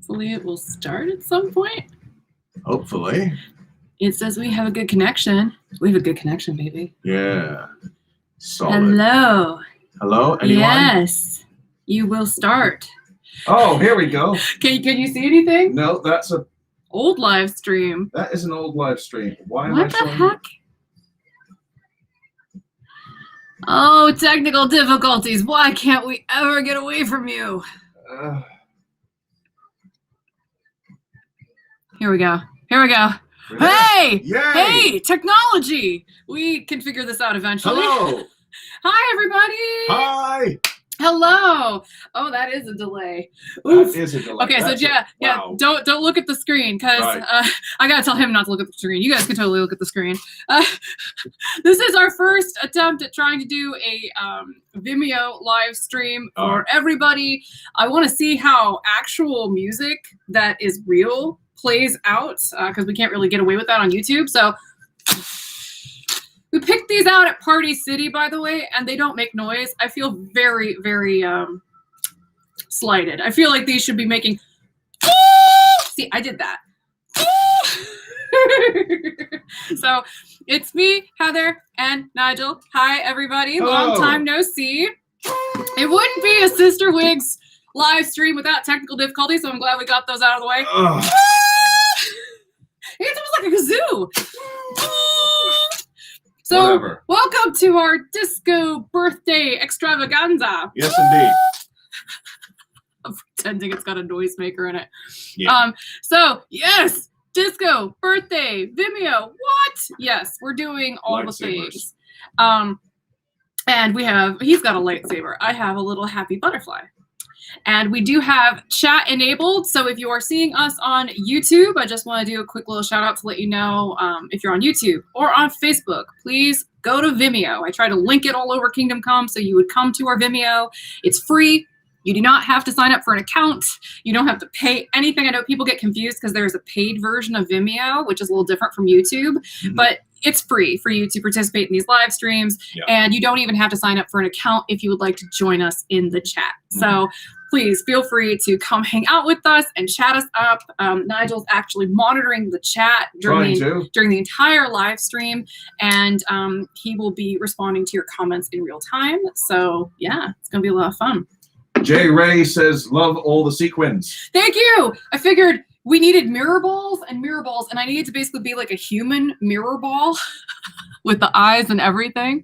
Hopefully it will start at some point. Hopefully. It says we have a good connection. We have a good connection, baby. Yeah. Solid. Hello. Hello, anyone? Yes. You will start. Oh, here we go. Can you see anything? No, that's a old live stream. That is an old live stream. Why am I What the showing heck? Oh, technical difficulties. Why can't we ever get away from you? Here we go. Here we go. Hey! Yay! Hey! Technology! We can figure this out eventually. Hello! Hi, everybody! Hi! Hello! Oh, that is a delay. That is a delay. Okay, That's so yeah, wow. don't look at the screen, because Right. I gotta tell him not to look at the screen. You guys can totally look at the screen. This is our first attempt at trying to do a Vimeo live stream for everybody. I want to see how actual music that is real plays out, because we can't really get away with that on YouTube. So we picked these out at Party City, by the way, and they don't make noise. I feel very, very slighted. I feel like these should be making. See, I did that. So it's me, Heather, and Nigel. Hi, everybody. Hello. Long time no see. It wouldn't be a Sister Wigs live stream without technical difficulties, so I'm glad we got those out of the way. It's almost like a kazoo. So, whatever. Welcome to our disco birthday extravaganza. Yes, indeed. I'm pretending it's got a noisemaker in it. Yeah. So, yes, disco birthday Vimeo. What? Yes, we're doing all the things. And he's got a lightsaber. I have a little happy butterfly. And we do have chat enabled. So if you are seeing us on YouTube, I just want to do a quick little shout out to let you know if you're on YouTube or on Facebook, please go to Vimeo. I try to link it all over Kingdom Come so you would come to our Vimeo. It's free. You do not have to sign up for an account. You don't have to pay anything. I know people get confused because there's a paid version of Vimeo, which is a little different from YouTube, but it's free for you to participate in these live streams. And you don't even have to sign up for an account if you would like to join us in the chat. So please feel free to come hang out with us and chat us up. Nigel's actually monitoring the chat during the entire live stream, and he will be responding to your comments in real time. So yeah, it's gonna be a lot of fun. Jay Ray says, love all the sequins. Thank you. I figured we needed mirror balls, and I needed to basically be like a human mirror ball with the eyes and everything.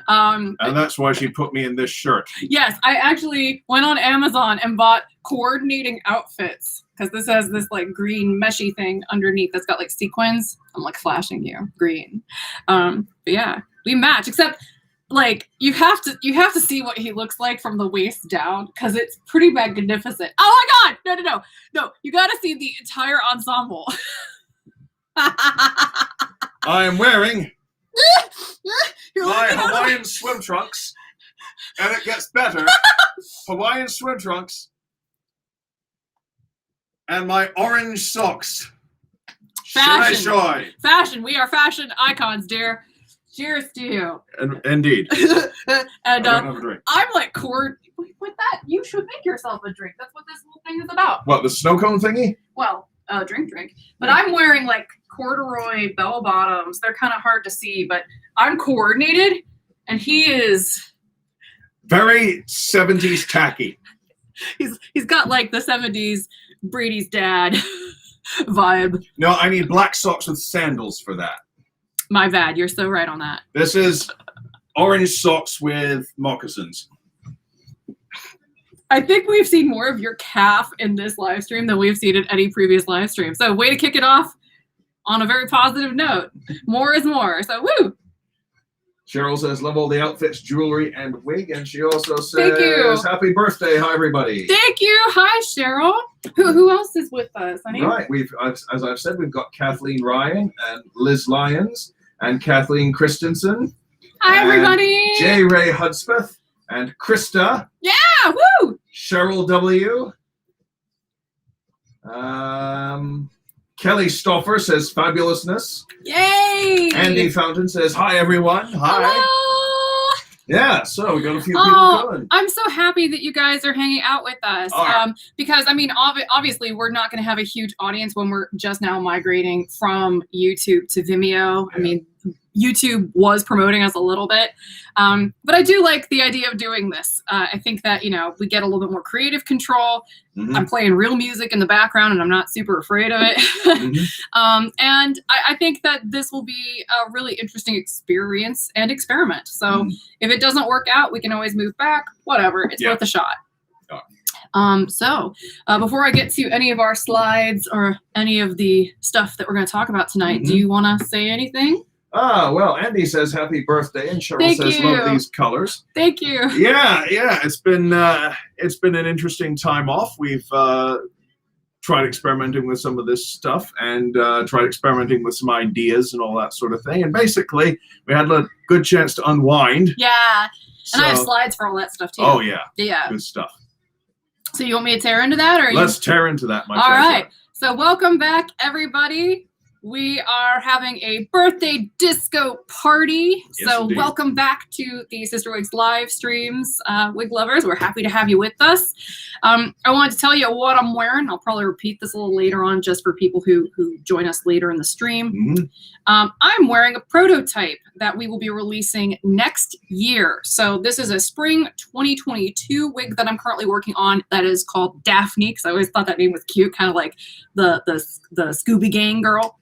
And that's why she put me in this shirt. Yes, I actually went on Amazon and bought coordinating outfits, because this has this like green meshy thing underneath that's got like sequins. I'm like flashing you green. But yeah, we match, except like you have to see what he looks like from the waist down, because it's pretty magnificent. Oh my god, no, you gotta see the entire ensemble. I am wearing my Hawaiian swim trunks, and it gets better. Hawaiian swim trunks and my orange socks. Fashion. Fashion. We are fashion icons, dear. Cheers to you. Indeed. And I don't have a drink. I'm like with that. You should make yourself a drink. That's what this whole thing is about. What, the snow cone thingy? Well, drink. But I'm wearing like corduroy bell bottoms. They're kind of hard to see, but I'm coordinated, and he is very 70s tacky. He's got like the 70s Brady's dad vibe. No, I need black socks with sandals for that. My bad. You're so right on that. This is orange socks with moccasins. I think we've seen more of your calf in this live stream than we've seen in any previous live stream. So way to kick it off on a very positive note. More is more. So woo! Cheryl says, love all the outfits, jewelry, and wig. And she also says, thank you. Happy birthday. Hi, everybody. Thank you. Hi, Cheryl. Who else is with us, honey? Right. As I've said, we've got Kathleen Ryan and Liz Lyons and Kathleen Christensen. Hi, everybody. J. Ray Hudspeth and Krista. Yeah, woo! Cheryl W. Kelly Stoffer says fabulousness. Yay! Andy Fountain says, hi, everyone. Hi. Hello. Yeah, so we got a few people Oh, coming. I'm so happy that you guys are hanging out with us. Because I mean, obviously, we're not going to have a huge audience when we're just now migrating from YouTube to Vimeo. Yeah. I mean, YouTube was promoting us a little bit, but I do like the idea of doing this. I think that, you know, we get a little bit more creative control. Mhm. I'm playing real music in the background and I'm not super afraid of it. And I think that this will be a really interesting experience and experiment. So if it doesn't work out, we can always move back, whatever, it's worth a shot. So before I get to any of our slides or any of the stuff that we're going to talk about tonight, do you want to say anything? Well, Andy says happy birthday, and Cheryl says love these colors. Thank you. Yeah, it's been an interesting time off. We've tried experimenting with some of this stuff and tried experimenting with some ideas and all that sort of thing. And basically, we had a good chance to unwind. Yeah, and I have slides for all that stuff too. Oh yeah, yeah, good stuff. So you want me to tear into that, or let's tear into that, my pleasure. All right. So welcome back, everybody. We are having a birthday disco party. Yes, so indeed. Welcome back to the Sister Wigs live streams, wig lovers. We're happy to have you with us. I wanted to tell you what I'm wearing. I'll probably repeat this a little later on just for people who join us later in the stream. I'm wearing a prototype that we will be releasing next year. So this is a spring 2022 wig that I'm currently working on that is called Daphne, because I always thought that name was cute, kind of like the Scooby Gang girl.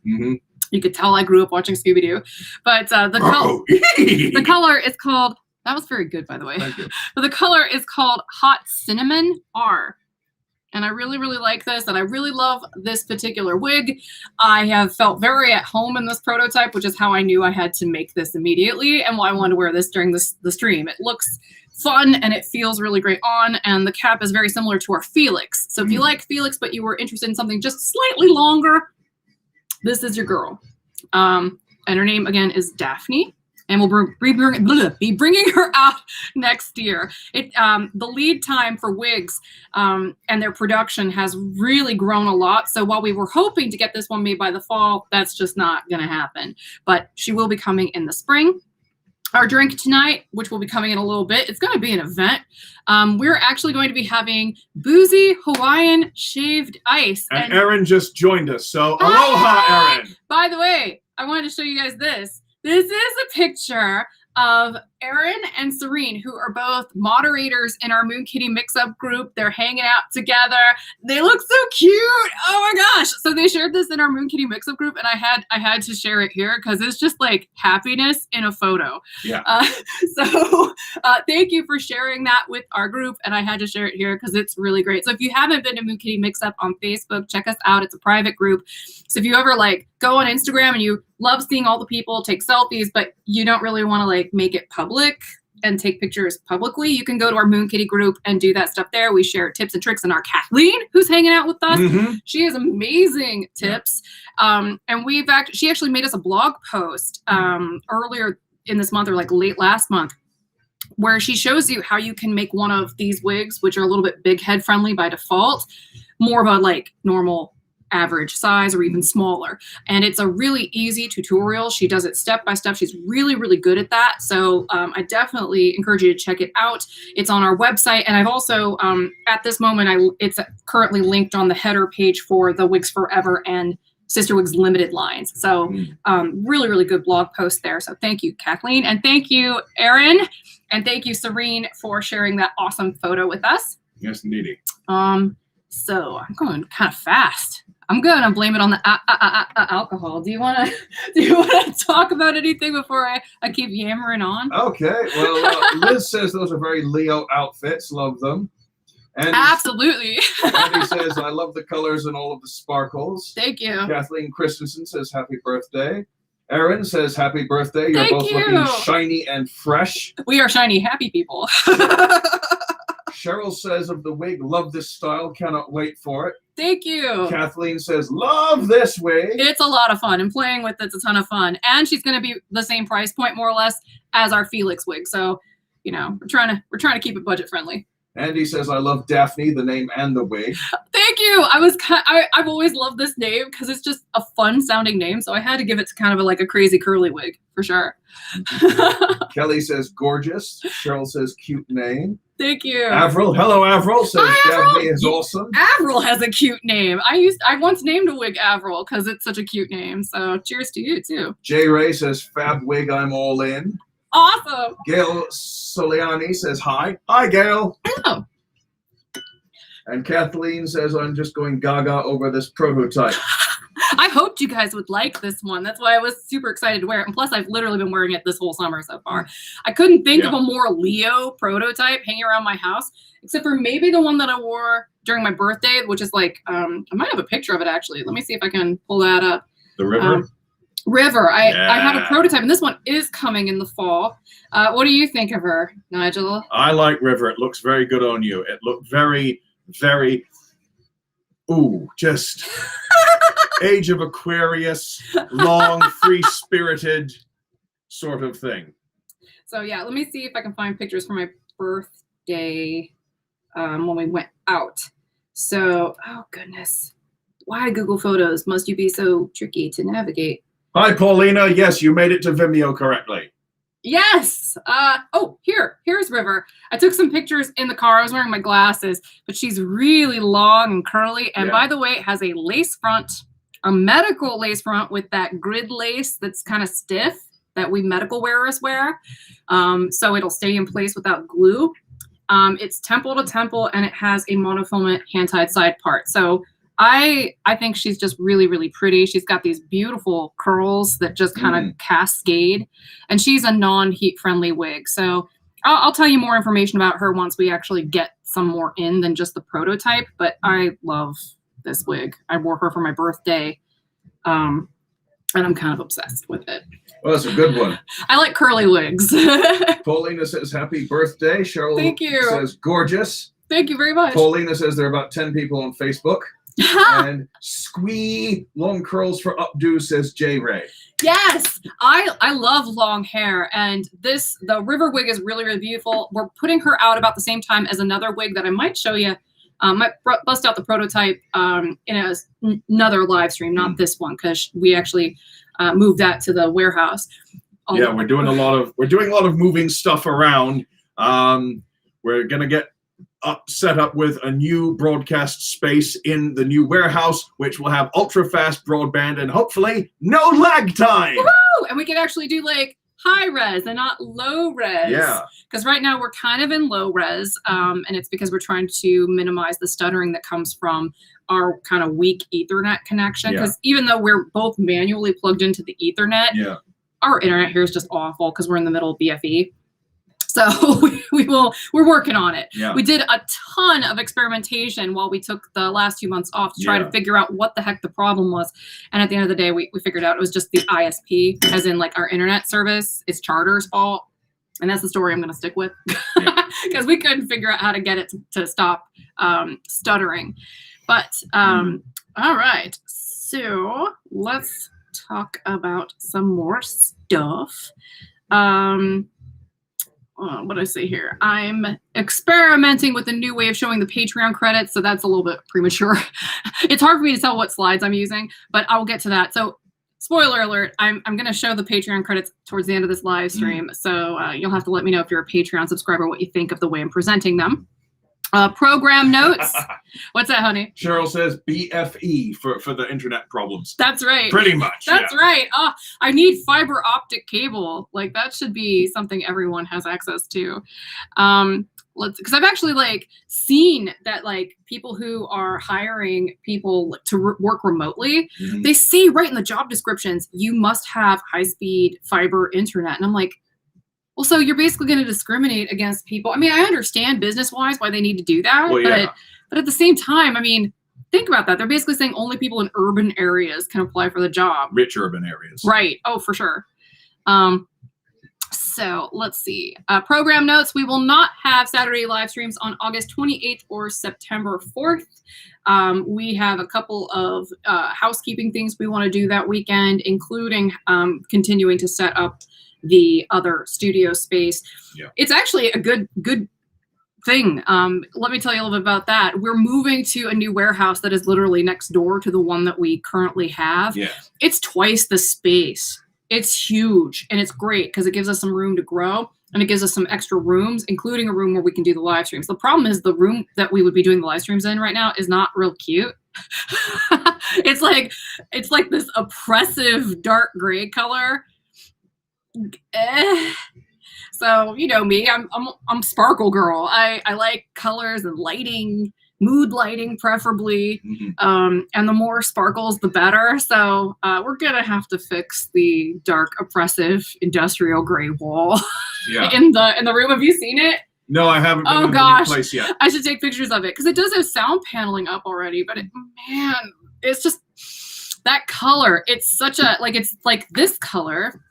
You could tell I grew up watching Scooby-Doo. But the color is called, that was very good, by the way. Thank you. But the color is called Hot Cinnamon R. And I really, really like this, and I really love this particular wig. I have felt very at home in this prototype, which is how I knew I had to make this immediately, and why I wanted to wear this during the stream. It looks fun, and it feels really great on, and the cap is very similar to our Felix. So if you like Felix, but you were interested in something just slightly longer, this is your girl. And her name, again, is Daphne. And we'll be bringing her out next year. The lead time for wigs and their production has really grown a lot. So while we were hoping to get this one made by the fall, that's just not going to happen. But she will be coming in the spring. Our drink tonight, which will be coming in a little bit, it's going to be an event. We're actually going to be having boozy Hawaiian shaved ice. And Erin just joined us. So aloha, Erin. By the way, I wanted to show you guys this. This is a picture of Erin and Serene, who are both moderators in our Moon Kitty mix-up group. They're hanging out together. They look so cute. Oh my gosh. So they shared this in our Moon Kitty mix-up group, and I had to share it here because it's just like happiness in a photo. Yeah. So thank you for sharing that with our group, and I had to share it here because it's really great. So if you haven't been to Moon Kitty mix-up on Facebook, check us out. It's a private group. So if you ever like go on Instagram and you love seeing all the people take selfies, but you don't really want to like make it public and take pictures publicly, you can go to our Moon Kitty group and do that stuff there. We share tips and tricks, and our Kathleen, who's hanging out with us, she has amazing tips. And she actually made us a blog post earlier in this month, or like late last month, where she shows you how you can make one of these wigs, which are a little bit big head friendly by default, more of a like normal average size or even smaller. And it's a really easy tutorial. She does it step by step. She's really, really good at that. So I definitely encourage you to check it out. It's on our website. And I've also, at this moment, it's currently linked on the header page for the Wigs Forever and Sister Wigs Limited lines. So really, really good blog post there. So thank you, Kathleen. And thank you, Erin. And thank you, Serene, for sharing that awesome photo with us. Yes, indeed. So I'm going kind of fast. I'm gonna blame it on the alcohol. Do you want to talk about anything before I keep yammering on? Okay. Well, Liz says those are very Leo outfits. Love them. And absolutely. Andy says I love the colors and all of the sparkles. Thank you. Kathleen Christensen says happy birthday. Erin says happy birthday. Thank You're both looking shiny and fresh. We are shiny, happy people. Cheryl says of the wig, love this style, cannot wait for it. Thank you. Kathleen says, love this wig. It's a lot of fun, and playing with it's a ton of fun. And she's going to be the same price point, more or less, as our Felix wig. So, you know, we're trying to keep it budget friendly. Andy says, I love Daphne, the name and the wig. Thank you. I've always loved this name because it's just a fun sounding name. So I had to give it to kind of like a crazy curly wig for sure. Kelly says, gorgeous. Cheryl says, cute name. Thank you. Avril, hello Avril, says Hi, Avril. Daphne is awesome. Avril has a cute name. I once named a wig Avril because it's such a cute name. So cheers to you too. J Ray says, fab wig, I'm all in. Awesome. Gail Soliani says, hi. Hi, Gail. Hello. And Kathleen says, I'm just going gaga over this prototype. I hoped you guys would like this one. That's why I was super excited to wear it. And plus, I've literally been wearing it this whole summer so far. I couldn't think of a more Leo prototype hanging around my house, except for maybe the one that I wore during my birthday, which is like, I might have a picture of it actually. Let me see if I can pull that up. The river? River. I have a prototype, and this one is coming in the fall. What do you think of her, Nigel? I like River. It looks very good on you. It looked very, very, just Age of Aquarius, long, free-spirited sort of thing. So yeah, let me see if I can find pictures from my birthday when we went out. So, oh goodness. Why Google Photos must you be so tricky to navigate? Hi, Paulina. Yes, you made it to Vimeo correctly. Yes. Here's River. I took some pictures in the car. I was wearing my glasses, but she's really long and curly. And by the way, it has a lace front, a medical lace front with that grid lace that's kind of stiff that we medical wearers wear. So it'll stay in place without glue. It's temple to temple, and it has a monofilament hand-tied side part. So I think she's just really, really pretty. She's got these beautiful curls that just kind of cascade, and she's a non-heat friendly wig. So I'll tell you more information about her once we actually get some more in than just the prototype, but I love this wig. I wore her for my birthday, and I'm kind of obsessed with it. Well, that's a good one. I like curly wigs. Paulina says, happy birthday. Cheryl Thank you. says, gorgeous. Thank you very much. Paulina says there are about 10 people on Facebook. And squee long curls for updo, says J Ray. Yes, I love long hair, and the River wig is really, really beautiful. We're putting her out about the same time as another wig that I might show you. Might bust out the prototype in another live stream, not this one, because we actually moved that to the warehouse. Yeah, we're doing a lot of moving stuff around. We're gonna get set up with a new broadcast space in the new warehouse, which will have ultra fast broadband and hopefully no lag time. Woohoo! And we can actually do like high res and not low res. Yeah. Because right now we're kind of in low res, and it's because we're trying to minimize the stuttering that comes from our kind of weak Ethernet connection. Because even though we're both manually plugged into the Ethernet, our internet here is just awful because we're in the middle of BFE. So we're working on it. Yeah. We did a ton of experimentation while we took the last 2 months off to try to figure out what the heck the problem was. And at the end of the day, we figured out it was just the ISP, as in like our internet service. It's Charter's fault. And that's the story I'm going to stick with because we couldn't figure out how to get it to stop stuttering. But all right, so let's talk about some more stuff. What do I say here? I'm experimenting with a new way of showing the Patreon credits, so that's a little bit premature. It's hard for me to tell what slides I'm using, but I'll get to that. So, spoiler alert, I'm going to show the Patreon credits towards the end of this live stream, so you'll have to let me know if you're a Patreon subscriber what you think of the way I'm presenting them. Program notes. What's that, honey? Cheryl says BFE for the internet problems. That's right. Pretty much. That's right. I need fiber optic cable. Like that should be something everyone has access to. Because I've actually like seen that like people who are hiring people to work remotely, they say right in the job descriptions, you must have high-speed fiber internet. And I'm like, well, so you're basically going to discriminate against people. I mean, I understand business-wise why they need to do that, but at the same time, I mean, think about that. They're basically saying only people in urban areas can apply for the job. Rich urban areas. Right. Oh, for sure. So let's see. Program notes. We will not have Saturday live streams on August 28th or September 4th. We have a couple of housekeeping things we want to do that weekend, including continuing to set up the other studio space. It's actually a good thing. Let me tell you a little bit about that. We're moving to a new warehouse that is literally next door to the one that we currently have. Yeah. It's twice the space. It's huge, and it's great because it gives us some room to grow, and it gives us some extra rooms, including a room where we can do the live streams. The problem is the room that we would be doing the live streams in right now is not real cute. It's like this oppressive dark gray color. So you know me, I'm sparkle girl. I like colors and lighting, mood lighting preferably, and the more sparkles the better. So we're gonna have to fix the dark oppressive industrial gray wall in the room. Have you seen it? No, I haven't been in gosh. the place yet. I should take pictures of it because it does have sound paneling up already, but man, it's just that color. It's such a it's like this color,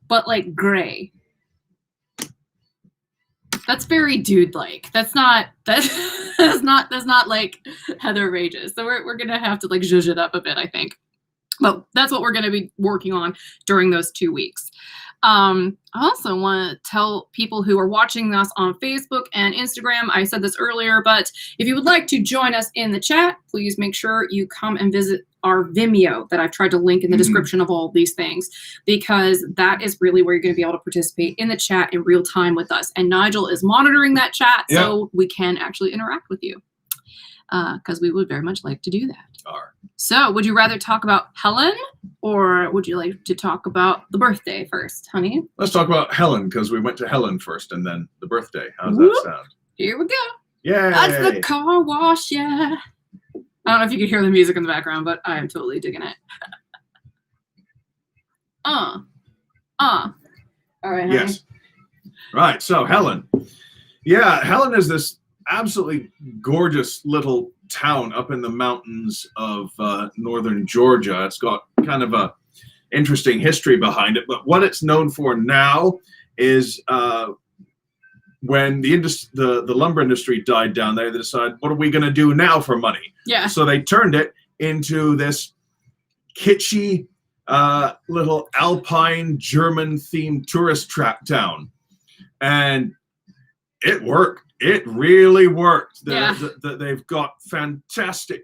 but like gray. That's very dude-like. That's not like Heather Rages. So we're gonna have to like zhuzh it up a bit, I think. But that's what we're gonna be working on during those 2 weeks. I also want to tell people who are watching us on Facebook and Instagram, I said this earlier, but if you would like to join us in the chat, please make sure you come and visit our Vimeo that I've tried to link in the description of all of these things, because that is really where you're going to be able to participate in the chat in real time with us. And Nigel is monitoring that chat so we can actually interact with you, because we would very much like to do that. So would you rather talk about Helen, or would you like to talk about the birthday first, honey? Let's talk about Helen, because we went to Helen first and then the birthday. How does that sound? Here we go. Yeah. That's the car wash, yeah. I don't know if you can hear the music in the background, but I am totally digging it. All right, honey. Yes. Right, so Helen. Yeah, Helen is this absolutely gorgeous little town up in the mountains of northern Georgia. It's got kind of a interesting history behind it, but what it's known for now is when the lumber industry died down there, they decided, what are we going to do now for money? Yeah. So they turned it into this kitschy little alpine German-themed tourist trap town, and it worked. It really worked. They've got fantastic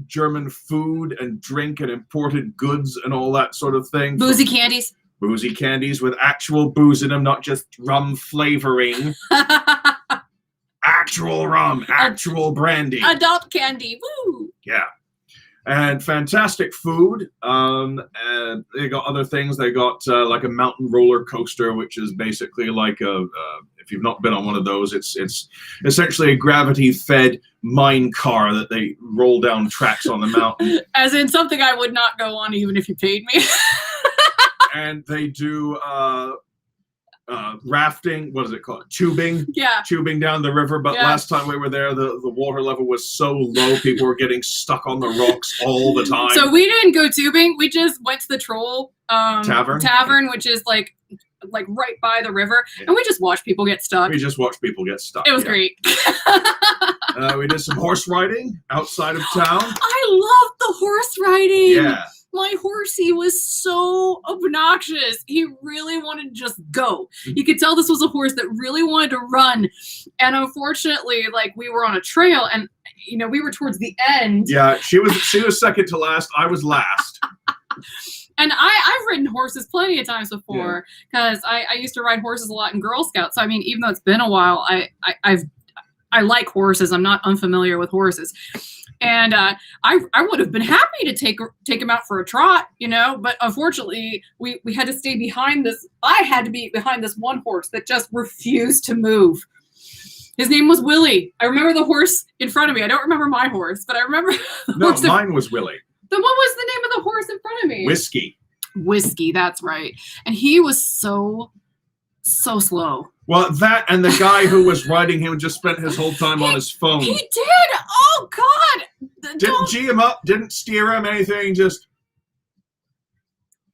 German food and drink and imported goods and all that sort of thing. Boozy candies. Boozy candies with actual booze in them, not just rum flavoring. Actual rum, actual brandy. Adult candy, woo! Yeah. And fantastic food. And they got other things. They got like a mountain roller coaster, which is basically like if you've not been on one of those, it's essentially a gravity-fed mine car that they roll down tracks on the mountain. As in something I would not go on even if you paid me. And they do rafting. What is it called? Tubing. Yeah. Tubing down the river. But last time we were there, the water level was so low, people were getting stuck on the rocks all the time. So we didn't go tubing. We just went to the Troll Tavern, which is like right by the river, and we just watched people get stuck. We just watched people get stuck. It was great. We did some horse riding outside of town. I love the horse riding. Yeah. My horsey was so obnoxious. He really wanted to just go. You could tell this was a horse that really wanted to run. And unfortunately, like, we were on a trail and, you know, we were towards the end. Yeah, she was second to last. I was last. And I've ridden horses plenty of times before because I used to ride horses a lot in Girl Scouts. So, I mean, even though it's been a while, I like horses. I'm not unfamiliar with horses. And I would have been happy to take him out for a trot, you know, but unfortunately we had to stay behind this. I had to be behind this one horse that just refused to move. His name was Willie. I remember the horse in front of me. I don't remember my horse, but I remember mine was Willie. Then what was the name of the horse in front of me? Whiskey, that's right. And he was so slow. Well, that and the guy who was riding him just spent his whole time on his phone. He did! Oh, God! Didn't G him up, didn't steer him, anything, just...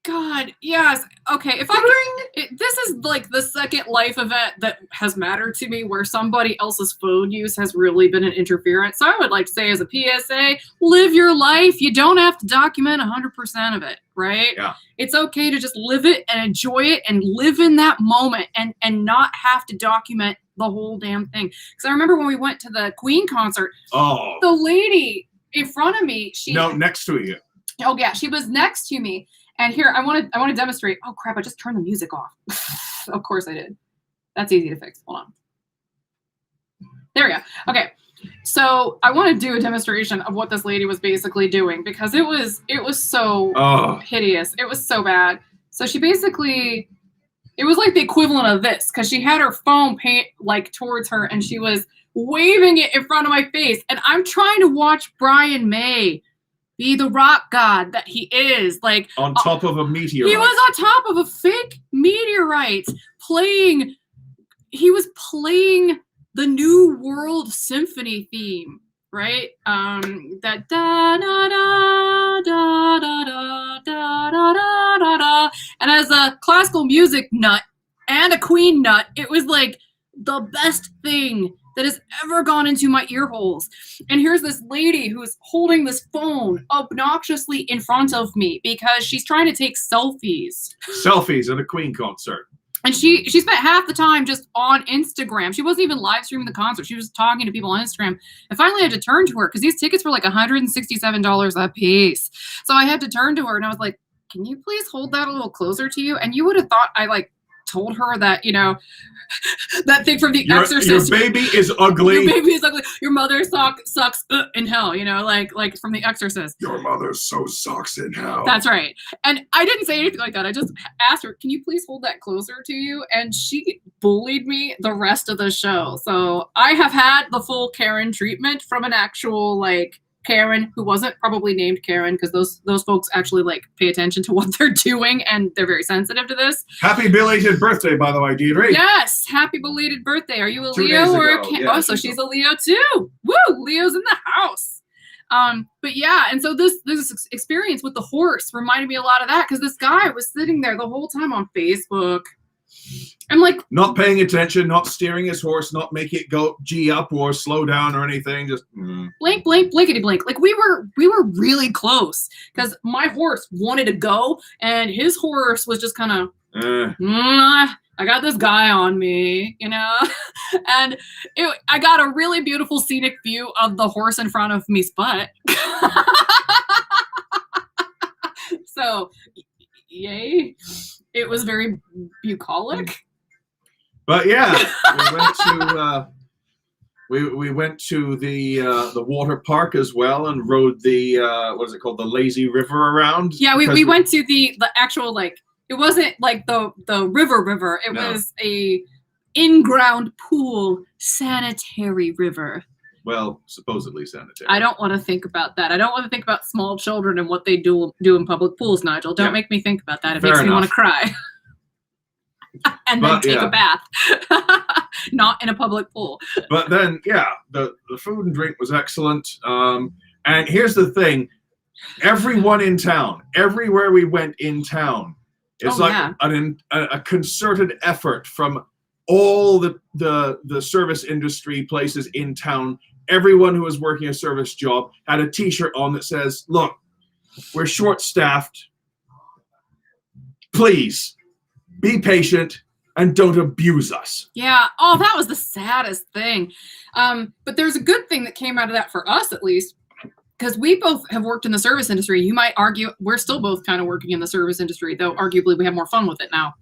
God, yes. Okay, this is like the second life event that has mattered to me where somebody else's phone use has really been an interference. So I would like to say as a PSA, live your life. You don't have to document 100% of it, right? Yeah. It's okay to just live it and enjoy it and live in that moment and not have to document the whole damn thing. Because I remember when we went to the Queen concert, Oh. the lady in front of me, next to you. Oh yeah, she was next to me. And here, I want to demonstrate. Oh crap, I just turned the music off. Of course I did. That's easy to fix. Hold on. There we go. Okay. So I want to do a demonstration of what this lady was basically doing because it was so hideous. It was so bad. So she basically, it was like the equivalent of this because she had her phone like towards her and she was waving it in front of my face. And I'm trying to watch Brian May be the rock god that he is. Like on top of a meteorite. He was on top of a fake meteorite he was playing the New World Symphony theme, right? That da da da da da da da da da da. And as a classical music nut and a Queen nut, it was like the best thing that has ever gone into my ear holes. And here's this lady who's holding this phone obnoxiously in front of me because she's trying to take selfies. Selfies at a Queen concert. And she spent half the time just on Instagram. She wasn't even live streaming the concert. She was talking to people on Instagram. And finally I had to turn to her because these tickets were like $167 a piece. So I had to turn to her and I was like, can you please hold that a little closer to you? And you would have thought I like told her that, that thing from The Exorcist. Your baby is ugly. Your baby is ugly. Your mother sucks in hell, like from The Exorcist. Your mother so sucks in hell. That's right. And I didn't say anything like that. I just asked her, can you please hold that closer to you? And she bullied me the rest of the show. So I have had the full Karen treatment from an actual, like, Karen who wasn't probably named Karen because those folks actually like pay attention to what they're doing and they're very sensitive to this. Happy belated birthday, by the way, Deidre. Yes, happy belated birthday. Are you a 2 Leo days or ago. a so she's a Leo too. Woo, Leo's in the house. But yeah, and so this experience with the horse reminded me a lot of that because this guy was sitting there the whole time on Facebook. I'm like not paying attention, not steering his horse, not make it go G up or slow down or anything. Just blink, blankety blink. Like we were really close because my horse wanted to go and his horse was just kind of I got this guy on me, and I got a really beautiful scenic view of the horse in front of me's butt. So, yay. It was very bucolic. But yeah, we went to the water park as well and rode the what is it called, the lazy river around. Yeah, we went to the actual, like, it wasn't like the river. It was a in-ground pool sanitary river. Well, supposedly sanitary. I don't want to think about that. I don't want to think about small children and what they do in public pools, Nigel. Don't make me think about that. It makes me want to cry. And then take a bath. Not in a public pool. But then, yeah, the food and drink was excellent. And here's the thing. Everyone in town, everywhere we went in town, it's a concerted effort from all the service industry places in town. Everyone who was working a service job had a t-shirt on that says, look, we're short-staffed. Please be patient and don't abuse us. Yeah. Oh, that was the saddest thing. But there's a good thing that came out of that for us, at least, because we both have worked in the service industry. You might argue we're still both kind of working in the service industry, though arguably we have more fun with it now.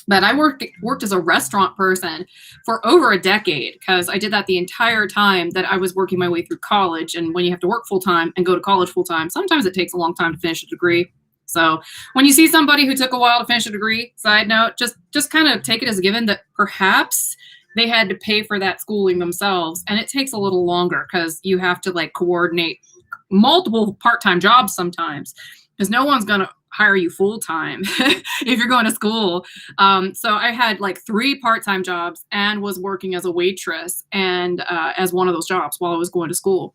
But I worked as a restaurant person for over a decade because I did that the entire time that I was working my way through college. And when you have to work full-time and go to college full-time, sometimes it takes a long time to finish a degree. So when you see somebody who took a while to finish a degree, side note, just kind of take it as a given that perhaps they had to pay for that schooling themselves. And it takes a little longer because you have to like coordinate multiple part-time jobs sometimes because no one's going to hire you full-time if you're going to school. So I had like 3 part-time jobs and was working as a waitress and as one of those jobs while I was going to school.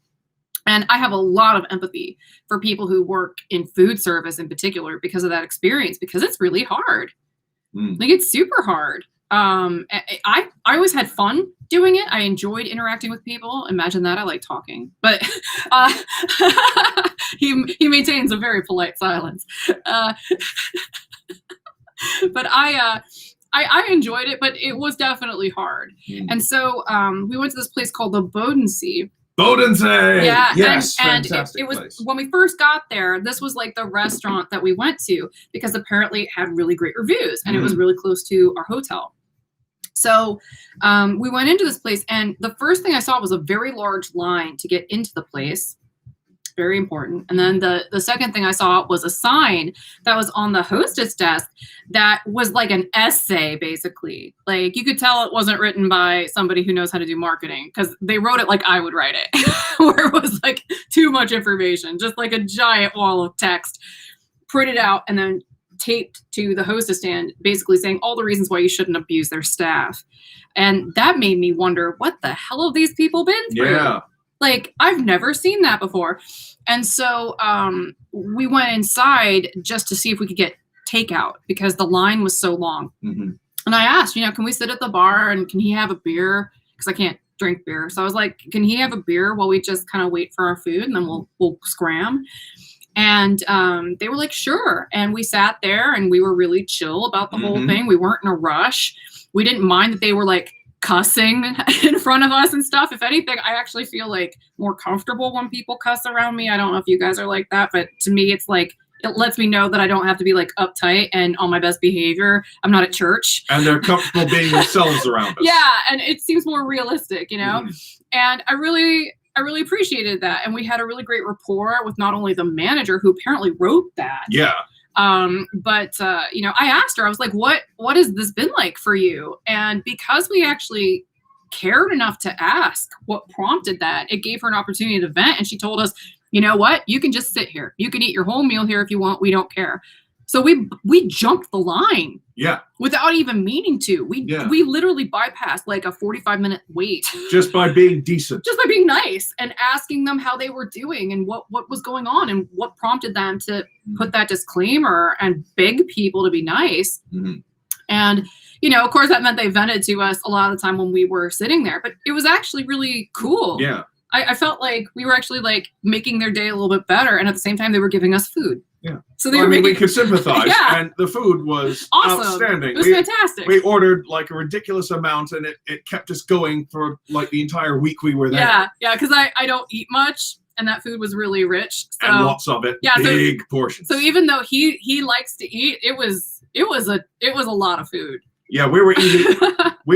And I have a lot of empathy for people who work in food service in particular because of that experience, because it's really hard. Like it's super hard. I always had fun doing it. I enjoyed interacting with people. Imagine that. I like talking, but he maintains a very polite silence. But I I enjoyed it, but it was definitely hard. And so we went to this place called the Bodense. Bodense! Yeah, yes, and fantastic it was place. when we first got there, this was like the restaurant that we went to because apparently it had really great reviews and it was really close to our hotel. So we went into this place and the first thing I saw was a very large line to get into the place. Very important. And then the second thing I saw was a sign that was on the hostess desk that was like an essay, basically. Like you could tell it wasn't written by somebody who knows how to do marketing because they wrote it like I would write it, where it was like too much information, just like a giant wall of text printed out and then taped to the hostess stand, basically saying all the reasons why you shouldn't abuse their staff. And that made me wonder, what the hell have these people been through? Yeah. Like, I've never seen that before. And so we went inside just to see if we could get takeout because the line was so long. And I asked, can we sit at the bar and can he have a beer? Because I can't drink beer. So I was like, can he have a beer while we just kind of wait for our food and then we'll scram? And they were like, sure. And we sat there and we were really chill about the whole thing. We weren't in a rush. We didn't mind that they were like cussing in front of us and stuff. If anything, I actually feel like more comfortable when people cuss around me. I don't know if you guys are like that, but to me, it's like, it lets me know that I don't have to be like uptight and on my best behavior. I'm not at church. And they're comfortable being themselves around us. Yeah. And it seems more realistic, And I really appreciated that. And we had a really great rapport with not only the manager who apparently wrote that. Yeah. But I asked her, I was like, what has this been like for you? And because we actually cared enough to ask what prompted that, it gave her an opportunity to vent. And she told us, you know what, you can just sit here. You can eat your whole meal here if you want. We don't care. So we jumped the line. Yeah. Without even meaning to. We literally bypassed like a 45-minute wait. Just by being decent. Just by being nice and asking them how they were doing and what was going on and what prompted them to put that disclaimer and beg people to be nice. And, of course that meant they vented to us a lot of the time when we were sitting there, but it was actually really cool. Yeah. I felt like we were actually like making their day a little bit better. And at the same time, they were giving us food. Yeah. So we could sympathize. Yeah. And the food was awesome. Outstanding. It was fantastic. We ordered like a ridiculous amount and it kept us going for like the entire week we were there. Yeah. Yeah. Because I don't eat much and that food was really rich. So, and lots of it. Yeah. Big portions. So even though he likes to eat, it was a lot of food. Yeah. We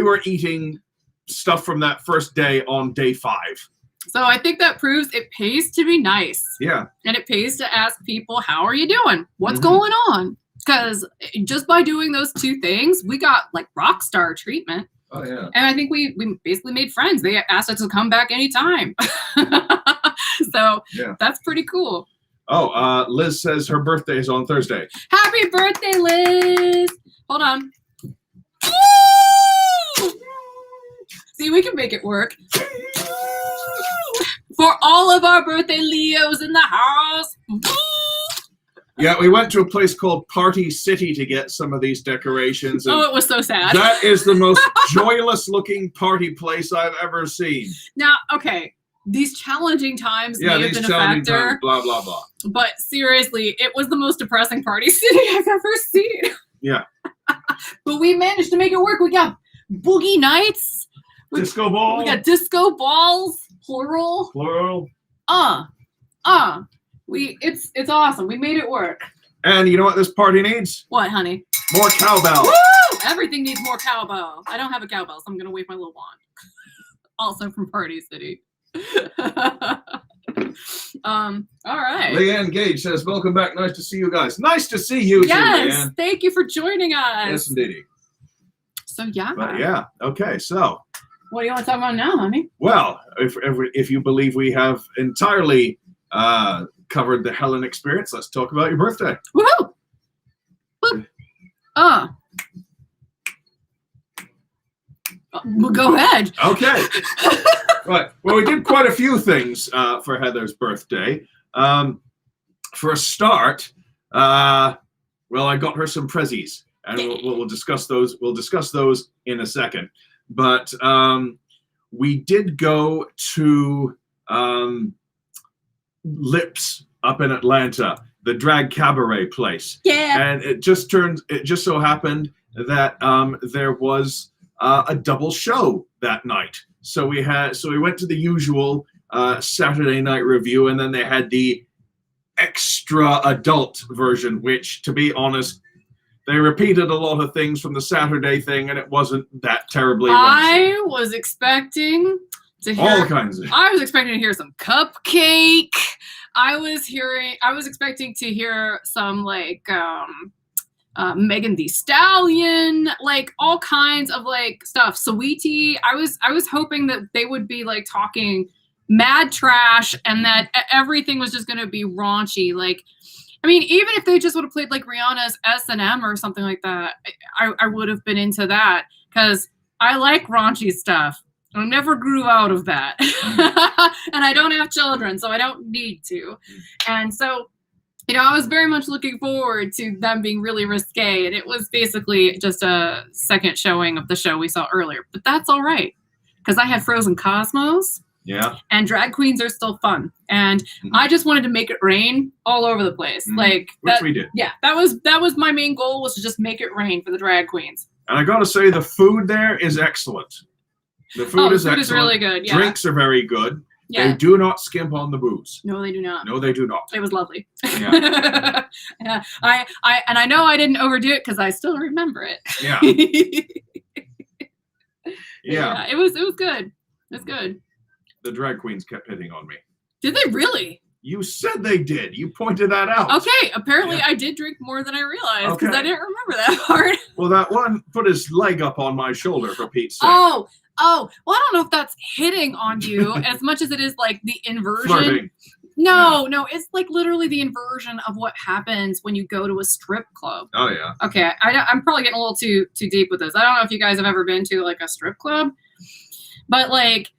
were eating stuff from that first day on day 5. So I think that proves it pays to be nice. Yeah. And it pays to ask people, how are you doing? What's going on? Because just by doing those 2 things, we got like rock star treatment. Oh, yeah. And I think we basically made friends. They asked us to come back anytime. So that's pretty cool. Oh, Liz says her birthday is on Thursday. Happy birthday, Liz. Hold on. See, we can make it work. For all of our birthday Leos in the house. Yeah, we went to a place called Party City to get some of these decorations. And it was so sad. That is the most joyless looking party place I've ever seen. Now, okay, these challenging times may have been a factor. Times, blah, blah, blah. But seriously, it was the most depressing Party City I've ever seen. Yeah. But we managed to make it work. We got boogie nights. Disco ball. We got disco balls. Plural. It's awesome. We made it work. And you know what this party needs? What, honey? More cowbell. Woo! Everything needs more cowbell. I don't have a cowbell, so I'm gonna wave my little wand. Also from Party City. All right. Leanne Gage says, welcome back. Nice to see you guys. Nice to see you too, Leanne. Thank you for joining us. Yes, indeed. So yeah. But yeah. Okay, so what do you want to talk about now, honey? Well, if you believe we have entirely covered the Helen experience, let's talk about your birthday. Woohoo! Well, go ahead. Okay. Right. Well, we did quite a few things for Heather's birthday. For a start, I got her some prezzies, and we'll discuss those. We'll discuss those in a second. But we did go to Lips up in Atlanta, the drag cabaret place. Yeah. And it just so happened that there was a double show that night. So we went to the usual Saturday night review, and then they had the extra adult version, which, to be honest, they repeated a lot of things from the Saturday thing, and it wasn't that terribly. I was expecting to hear all kinds of. I was expecting to hear some cupcake. I was expecting to hear some like Megan Thee Stallion, like all kinds of like stuff. Sweetie. I was hoping that they would be like talking mad trash and that everything was just gonna be raunchy. Like, I mean, even if they just would have played like Rihanna's S&M or something like that, I would have been into that, because I like raunchy stuff. I never grew out of that. And I don't have children, so I don't need to. And so, you know, I was very much looking forward to them being really risque, and it was basically just a second showing of the show we saw earlier. But that's all right, because I had Frozen Cosmos. Yeah. And drag queens are still fun. And I just wanted to make it rain all over the place. Like that, which we did. Yeah, that was my main goal, was to just make it rain for the drag queens. And I gotta say, the food there is excellent. The food is excellent. Is really good. Yeah. Drinks are very good. Yeah. They do not skimp on the booze. No, they do not. No, they do not. It was lovely. Yeah. Yeah. I know I didn't overdo it, because I still remember it. Yeah. Yeah. It was good. It was good. The drag queens kept hitting on me. Did they really? You said they did. You pointed that out. Okay, apparently I did drink more than I realized, because I didn't remember that part. Well, that one put his leg up on my shoulder, for Pete's sake. Oh, well, I don't know if that's hitting on you as much as it is like the inversion. Flirting. No, it's like literally the inversion of what happens when you go to a strip club. Oh, yeah. Okay, I'm probably getting a little too deep with this. I don't know if you guys have ever been to like a strip club, but like,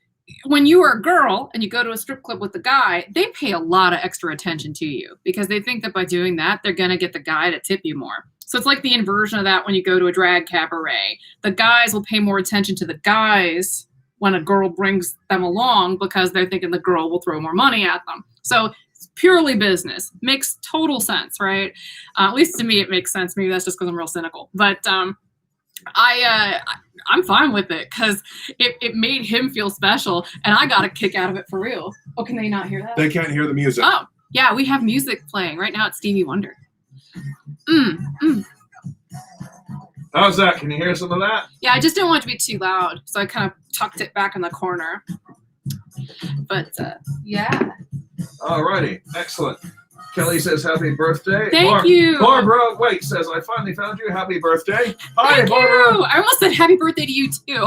when you are a girl and you go to a strip club with a guy, they pay a lot of extra attention to you, because they think that by doing that, they're going to get the guy to tip you more. So it's like the inversion of that when you go to a drag cabaret. The guys will pay more attention to the guys when a girl brings them along, because they're thinking the girl will throw more money at them. So it's purely business. Makes total sense, right? At least to me, it makes sense. Maybe that's just because I'm real cynical. But I'm fine with it, because it made him feel special, and I got a kick out of it for real. Oh, can they not hear that? They can't hear the music. Oh, yeah, we have music playing. Right now it's Stevie Wonder. How's that? Can you hear some of that? Yeah, I just didn't want it to be too loud, so I kind of tucked it back in the corner. But, yeah. Alrighty, excellent. Kelly says happy birthday. Thank you. Barbara says, I finally found you. Happy birthday. Hi, Thank Barbara. you. I almost said happy birthday to you, too.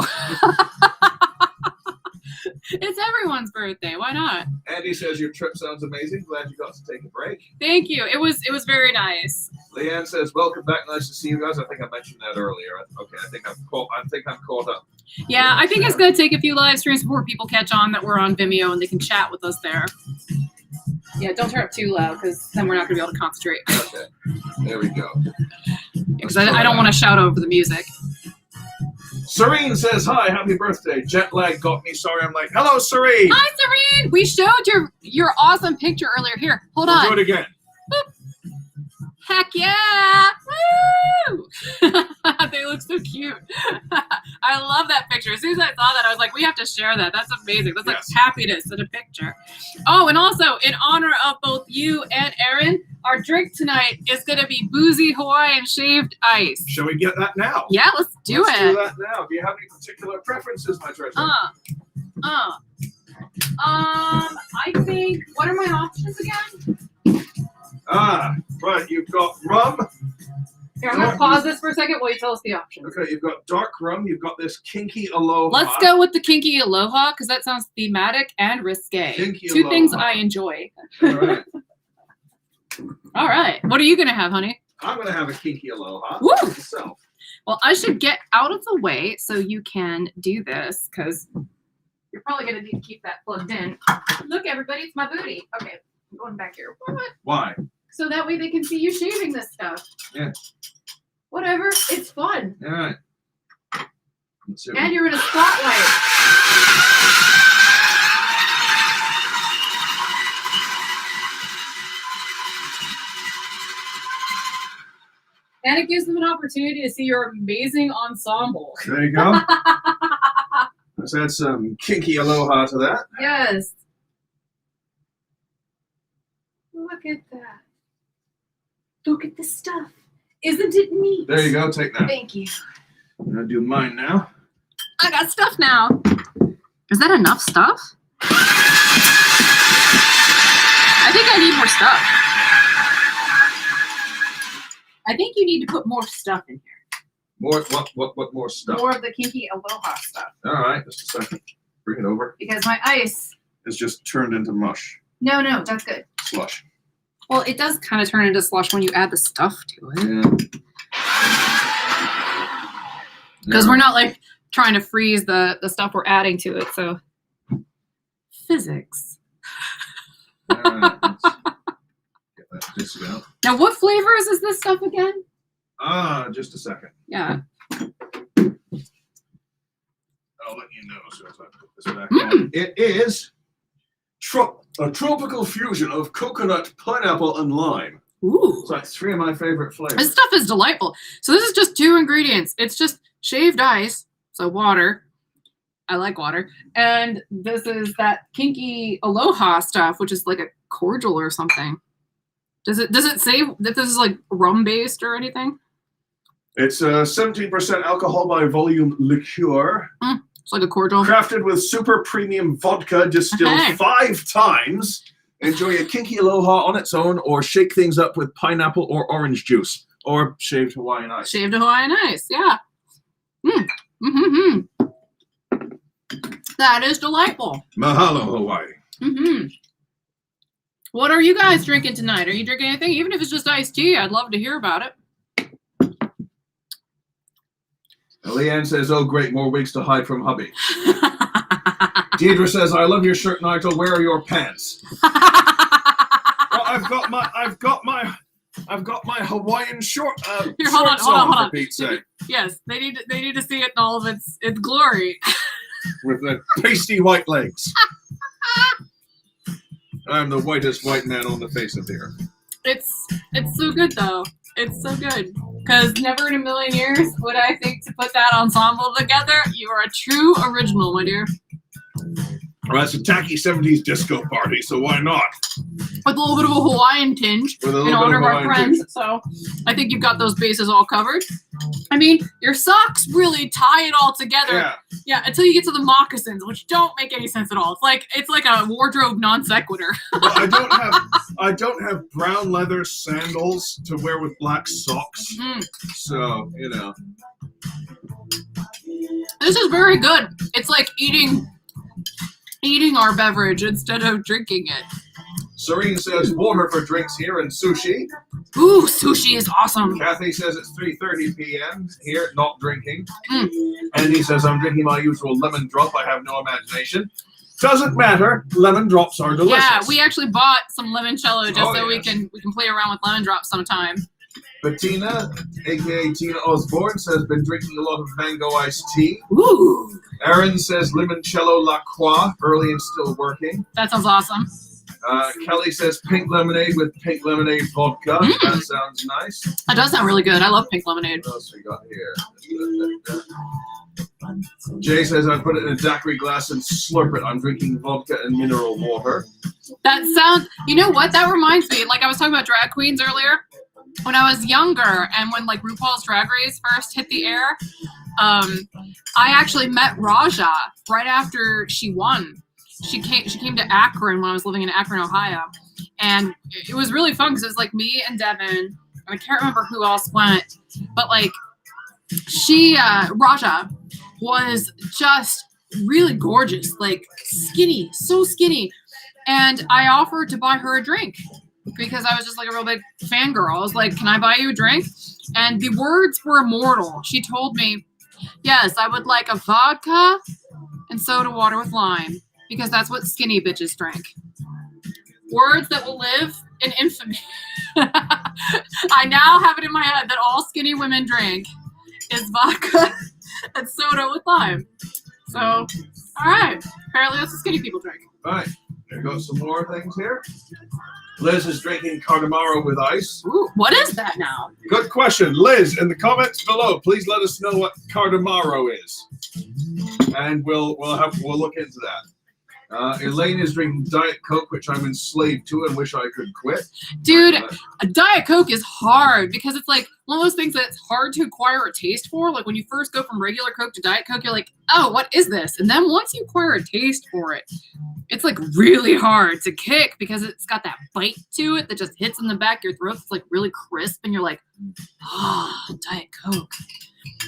It's everyone's birthday. Why not? Andy says your trip sounds amazing. Glad you got to take a break. Thank you. It was very nice. Leanne says, welcome back. Nice to see you guys. I think I mentioned that earlier. Okay, I think I'm caught up. Yeah, I think it's going to take a few live streams before people catch on that we're on Vimeo and they can chat with us there. Yeah, don't turn up too loud, because then we're not going to be able to concentrate. Okay, there we go. Because I don't want to shout over the music. Serene says, hi, happy birthday. Jet lag got me. Sorry, I'm like, hello, Serene. Hi, Serene. We showed your awesome picture earlier. Here, hold on. Do it again. Boop. Heck yeah! Woo! They look so cute. I love that picture. As soon as I saw that, I was like, we have to share that. That's amazing. That's like happiness in a picture. Oh, and also, in honor of both you and Erin, our drink tonight is going to be boozy Hawaiian shaved ice. Shall we get that now? Yeah, let's do it. Let's do that now. Do you have any particular preferences, my treasure? I think, what are my options again? Right, you've got rum. Here, I'm going to pause this for a second while you tell us the options. Okay, you've got dark rum, you've got this kinky aloha. Let's go with the kinky aloha, because that sounds thematic and risque. Kinky Two aloha. things I enjoy. All right. All right. What are you going to have, honey? I'm going to have a kinky aloha. Woo! Myself. Well, I should get out of the way so you can do this, because you're probably going to need to keep that plugged in. Look, everybody, it's my booty. Okay, I'm going back here. What? Why? So that way they can see you shaving this stuff. Yeah. Whatever. It's fun. All right. And you're in a spotlight. And it gives them an opportunity to see your amazing ensemble. There you go. Let's add some kinky aloha to that. Yes. Look at that. Look at the stuff. Isn't it neat? There you go. Take that. Thank you. I'm going to do mine now. I got stuff now. Is that enough stuff? I think I need more stuff. I think you need to put more stuff in here. More what more stuff? More of the kinky aloha stuff. All right, just a second. Bring it over. Because my ice. It's just turned into mush. No, that's good. Slush. Well, it does kind of turn into slush when you add the stuff to it. Yeah. Because we're not like trying to freeze the stuff we're adding to it, so physics. All right, let's get that disc out. Now, what flavors is this stuff again? Just a second. Yeah. I'll let you know as soon as I put this back on. It is a tropical fusion of coconut, pineapple, and lime. Ooh. It's like 3 of my favorite flavors. This stuff is delightful. So this is just 2 ingredients. It's just shaved ice, so water. I like water. And this is that kinky aloha stuff, which is like a cordial or something. Does it say that this is like rum based or anything? It's 17% alcohol by volume liqueur. It's like a cordial. Crafted with super premium vodka distilled 5 times. Enjoy a kinky aloha on its own or shake things up with pineapple or orange juice or shaved Hawaiian ice. Shaved Hawaiian ice, yeah. That is delightful. Mahalo, Hawaii. What are you guys drinking tonight? Are you drinking anything? Even if it's just iced tea, I'd love to hear about it. Leanne says, oh great, more wigs to hide from hubby. Deidre says, I love your shirt, Nigel. Where are your pants? Well, I've got my Hawaiian short Here, shorts hold on. for Pete's sake. Yes, they need to see it in all of its glory. With the pasty white legs. I'm the whitest white man on the face of the earth. It's so good though. It's so good. Because never in a million years would I think to put that ensemble together. You are a true original, my dear. Well, it's a tacky 70s disco party, so why not? With a little bit of a Hawaiian tinge in honor of our friends. So I think you've got those bases all covered. I mean, your socks really tie it all together. Yeah, until you get to the moccasins, which don't make any sense at all. It's like a wardrobe non sequitur. Well, I don't have brown leather sandals to wear with black socks. So, you know. This is very good. It's like eating our beverage instead of drinking it. Serene says water for drinks here and sushi. Ooh, sushi is awesome. Kathy says it's 3:30 p.m. here, not drinking. Andy says I'm drinking my usual lemon drop. I have no imagination. Doesn't matter. Lemon drops are delicious. Yeah, we actually bought some limoncello just so we can play around with lemon drops sometime. Bettina, aka Tina Osborne, says been drinking a lot of mango iced tea. Ooh. Erin says limoncello la croix, early and still working. That sounds awesome. Kelly says pink lemonade with pink lemonade vodka. That sounds nice. That does sound really good. I love pink lemonade. What else we got here? Jay says I put it in a daiquiri glass and slurp it. I'm drinking vodka and mineral water. That sounds, you know what? That reminds me, like I was talking about drag queens earlier. When I was younger and when like RuPaul's Drag Race first hit the air, I actually met Raja right after she won. She came to Akron when I was living in Akron, Ohio. And it was really fun because it was like me and Devin, and I can't remember who else went, but like Raja was just really gorgeous, like skinny, so skinny. And I offered to buy her a drink because I was just like a real big fangirl. I was like, can I buy you a drink? And the words were immortal. She told me, yes, I would like a vodka and soda water with lime because that's what skinny bitches drink. Words that will live in infamy. I now have it in my head that all skinny women drink is vodka and soda with lime. So, all right. Apparently that's what skinny people drink. All right. There got some more things here. Liz is drinking Cardamaro with ice. Ooh, what is that now? Good question. Liz, in the comments below, please let us know what Cardamaro is. And we'll look into that. Elaine is drinking Diet Coke, which I'm enslaved to and wish I could quit. Dude, a Diet Coke is hard because it's like one of those things that's hard to acquire a taste for. Like when you first go from regular Coke to Diet Coke, you're like, oh, what is this? And then once you acquire a taste for it, it's like really hard to kick because it's got that bite to it that just hits in the back of your throat. It's like really crisp and you're like, Diet Coke.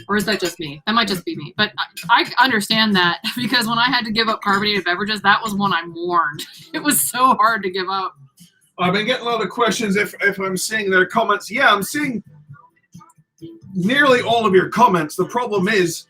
Or is that just me? That might just be me. But I understand that because when I had to give up carbonated beverages, that was one I mourned. It was so hard to give up. I've been getting a lot of questions if I'm seeing their comments. Yeah, I'm seeing nearly all of your comments. The problem is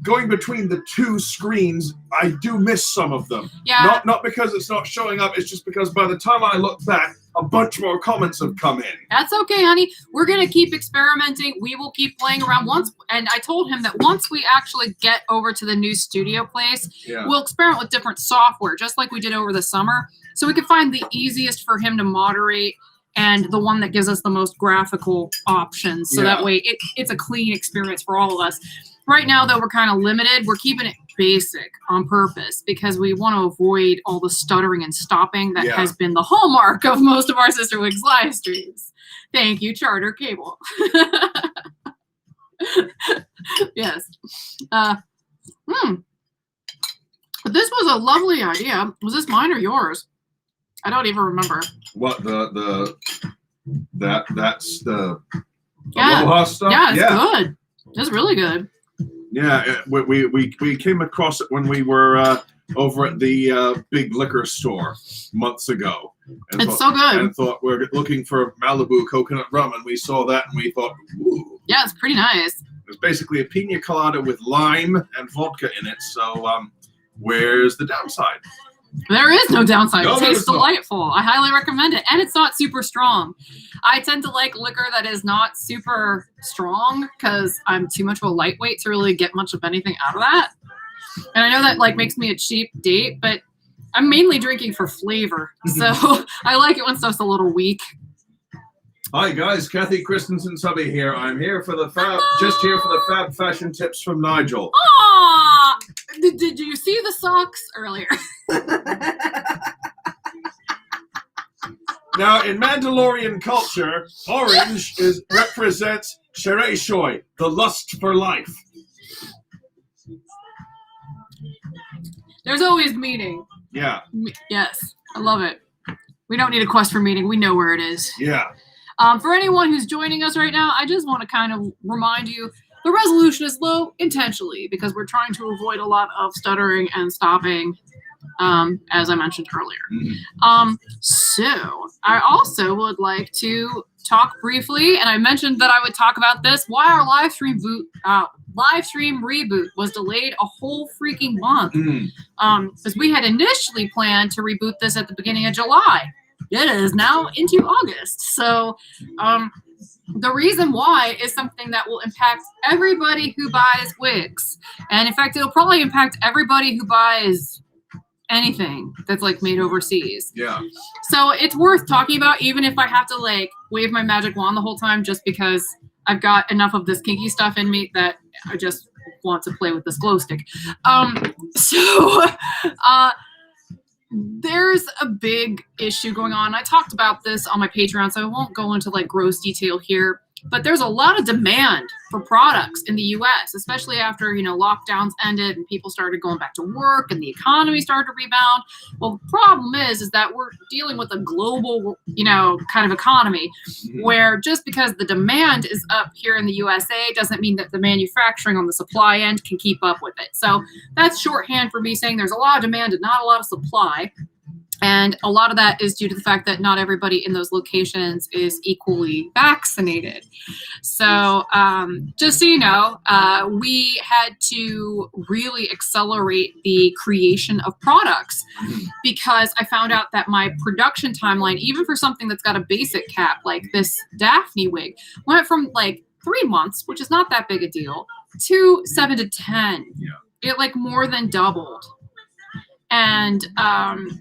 going between the two screens, I do miss some of them. Yeah. Not because it's not showing up, it's just because by the time I look back, a bunch more comments have come in. That's okay, honey. We're going to keep experimenting. We will keep playing around and I told him that once we actually get over to the new studio place, we'll experiment with different software, just like we did over the summer, so we can find the easiest for him to moderate and the one that gives us the most graphical options. So that way it's a clean experience for all of us. Right now, though, we're kind of limited. We're keeping it basic on purpose because we want to avoid all the stuttering and stopping that has been the hallmark of most of our Sister Wigs live streams. Thank you, Charter Cable. Yes. But this was a lovely idea. Was this mine or yours? I don't even remember. What that's the yeah. Aloha stuff? Yeah, it's good. It's really good. Yeah, we came across it when we were over at the big liquor store months ago. It's so good. And thought we're looking for Malibu coconut rum, and we saw that and we thought, ooh. Yeah, it's pretty nice. It's basically a pina colada with lime and vodka in it. So where's the downside? There is no downside. No, it tastes delightful. I highly recommend it. And it's not super strong. I tend to like liquor that is not super strong because I'm too much of a lightweight to really get much of anything out of that. And I know that like makes me a cheap date, but I'm mainly drinking for flavor. So I like it when stuff's a little weak. Hi guys, Kathy Christensen Subby here. I'm here for the just here for the fab fashion tips from Nigel. Aww! Did you see the socks earlier? Now, in Mandalorian culture, orange represents Sherei Shoy, the lust for life. There's always meaning. Yeah. Yes, I love it. We don't need a quest for meaning. We know where it is. Yeah. For anyone who's joining us right now, I just want to kind of remind you the resolution is low intentionally because we're trying to avoid a lot of stuttering and stopping, as I mentioned earlier. So I also would like to talk briefly, and I mentioned that I would talk about this, why our live stream reboot was delayed a whole freaking month. Because we had initially planned to reboot this at the beginning of July. It is now into August. So the reason why is something that will impact everybody who buys wigs. And in fact, it'll probably impact everybody who buys anything that's like made overseas. Yeah. So it's worth talking about, even if I have to like wave my magic wand the whole time, just because I've got enough of this kinky stuff in me that I just want to play with this glow stick. There's a big issue going on. I talked about this on my Patreon, so I won't go into like gross detail here, but there's a lot of demand for products in the US, especially after, lockdowns ended and people started going back to work and the economy started to rebound. Well, the problem is that we're dealing with a global, kind of economy where just because the demand is up here in the USA doesn't mean that the manufacturing on the supply end can keep up with it. So that's shorthand for me saying there's a lot of demand and not a lot of supply. And a lot of that is due to the fact that not everybody in those locations is equally vaccinated. So just so you know, we had to really accelerate the creation of products because I found out that my production timeline, even for something that's got a basic cap like this Daphne wig, went from like 3 months, which is not that big a deal, to 7 to 10. Yeah. It like more than doubled. And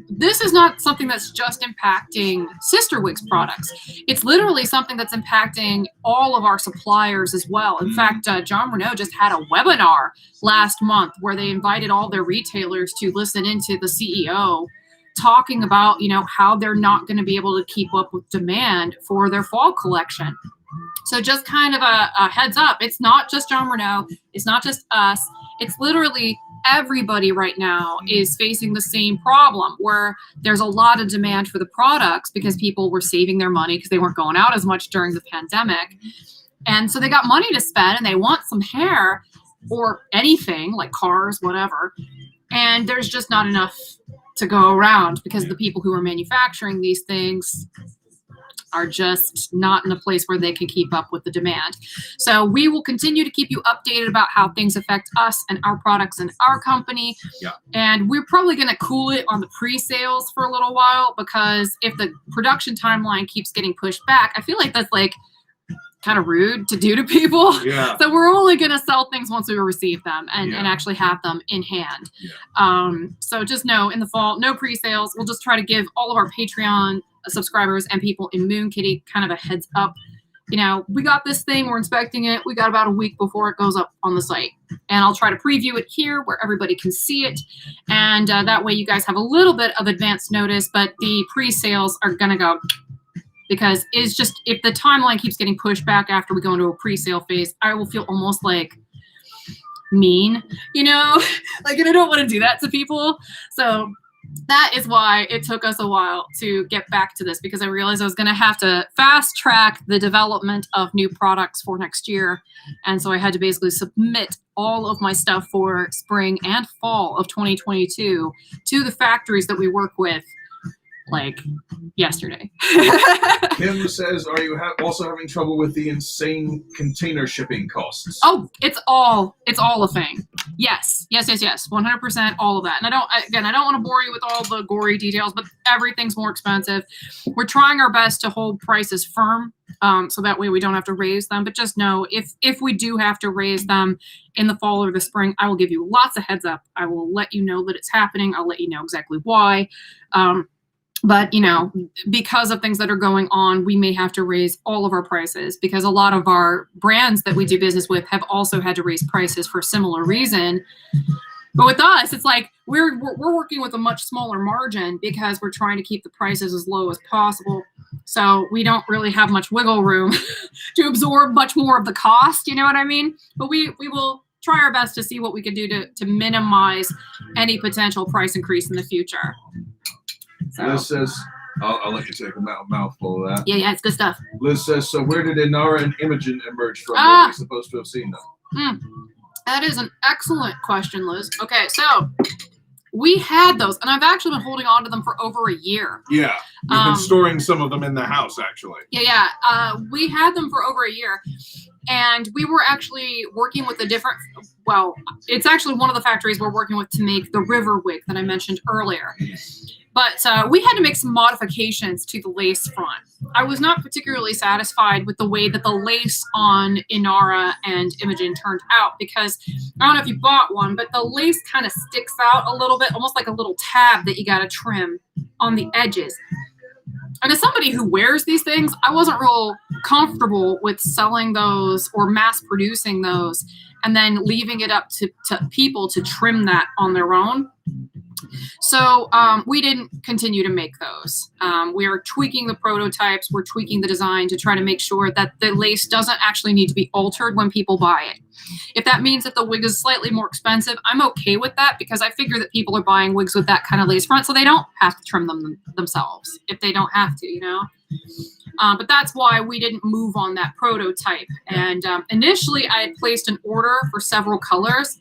this is not something that's just impacting Sister Wigs products. It's literally something that's impacting all of our suppliers as well. In fact, John Renault just had a webinar last month where they invited all their retailers to listen into the CEO talking about, you know, how they're not going to be able to keep up with demand for their fall collection. So just kind of a heads up, it's not just John Renault, it's not just us, it's literally everybody right now is facing the same problem where there's a lot of demand for the products because people were saving their money because they weren't going out as much during the pandemic. And so they got money to spend and they want some hair or anything like cars, whatever. And there's just not enough to go around because the people who are manufacturing these things are just not in a place where they can keep up with the demand. So we will continue to keep you updated about how things affect us and our products and our company. Yeah. And we're probably going to cool it on the pre-sales for a little while because if the production timeline keeps getting pushed back, I feel like that's like kind of rude to do to people. Yeah. So we're only going to sell things once we receive them and actually have them in hand. Yeah. So just know in the fall, no pre-sales. We'll just try to give all of our Patreon subscribers and people in Moon Kitty kind of a heads up. You know, we got this thing, we're inspecting it. We got about a week before it goes up on the site. And I'll try to preview it here where everybody can see it. And that way you guys have a little bit of advance notice, but the pre-sales are going to go because it's just, if the timeline keeps getting pushed back after we go into a pre-sale phase, I will feel almost like mean, you know, like, and I don't want to do that to people. So that is why it took us a while to get back to this, because I realized I was going to have to fast track the development of new products for next year. And so I had to basically submit all of my stuff for spring and fall of 2022 to the factories that we work with, like yesterday. Kim says, are you also having trouble with the insane container shipping costs? Oh, it's all a thing. Yes. 100% all of that. And I don't want to bore you with all the gory details, but everything's more expensive. We're trying our best to hold prices firm, so that way we don't have to raise them. But just know if we do have to raise them in the fall or the spring, I will give you lots of heads up. I will let you know that it's happening. I'll let you know exactly why. But, you know, because of things that are going on, we may have to raise all of our prices because a lot of our brands that we do business with have also had to raise prices for a similar reason. But with us, it's like we're working with a much smaller margin because we're trying to keep the prices as low as possible. So we don't really have much wiggle room to absorb much more of the cost. You know what I mean? But we will try our best to see what we can do to minimize any potential price increase in the future. So. Liz says, I'll let you take a mouthful of that. Yeah, it's good stuff. Liz says, so where did Inara and Imogen emerge from? Where are we supposed to have seen them? That is an excellent question, Liz. Okay, so we had those, and I've actually been holding on to them for over a year. Yeah, we've been storing some of them in the house, actually. Yeah. We had them for over a year, and we were actually working with it's actually one of the factories we're working with to make the river wig that I mentioned earlier. But we had to make some modifications to the lace front. I was not particularly satisfied with the way that the lace on Inara and Imogen turned out because I don't know if you bought one, but the lace kind of sticks out a little bit, almost like a little tab that you got to trim on the edges. And as somebody who wears these things, I wasn't real comfortable with selling those or mass producing those and then leaving it up to people to trim that on their own. So we didn't continue to make those. We are tweaking the prototypes. We're tweaking the design to try to make sure that the lace doesn't actually need to be altered when people buy it. If that means that the wig is slightly more expensive, I'm okay with that because I figure that people are buying wigs with that kind of lace front so they don't have to trim them themselves if they don't have to, you know. But that's why we didn't move on that prototype. And initially I had placed an order for several colors,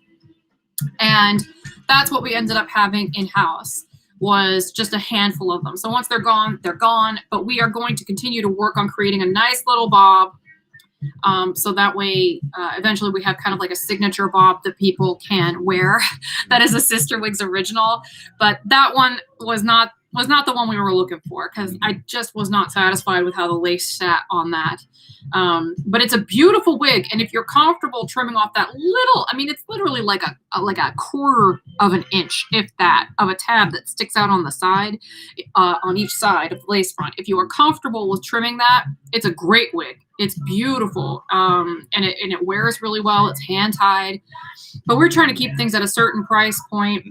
and that's what we ended up having in-house was just a handful of them. So once they're gone, they're gone. But we are going to continue to work on creating a nice little bob. So that way, eventually we have kind of like a signature bob that people can wear. That is a Sister Wigs original. But that one was not was not the one we were looking for because I just was not satisfied with how the lace sat on that. But it's a beautiful wig, and if you're comfortable trimming off that little, I mean, it's literally like a quarter of an inch, if that, of a tab that sticks out on the side, on each side of the lace front. If you are comfortable with trimming that, it's a great wig. It's beautiful, and it wears really well. It's hand tied, but we're trying to keep things at a certain price point,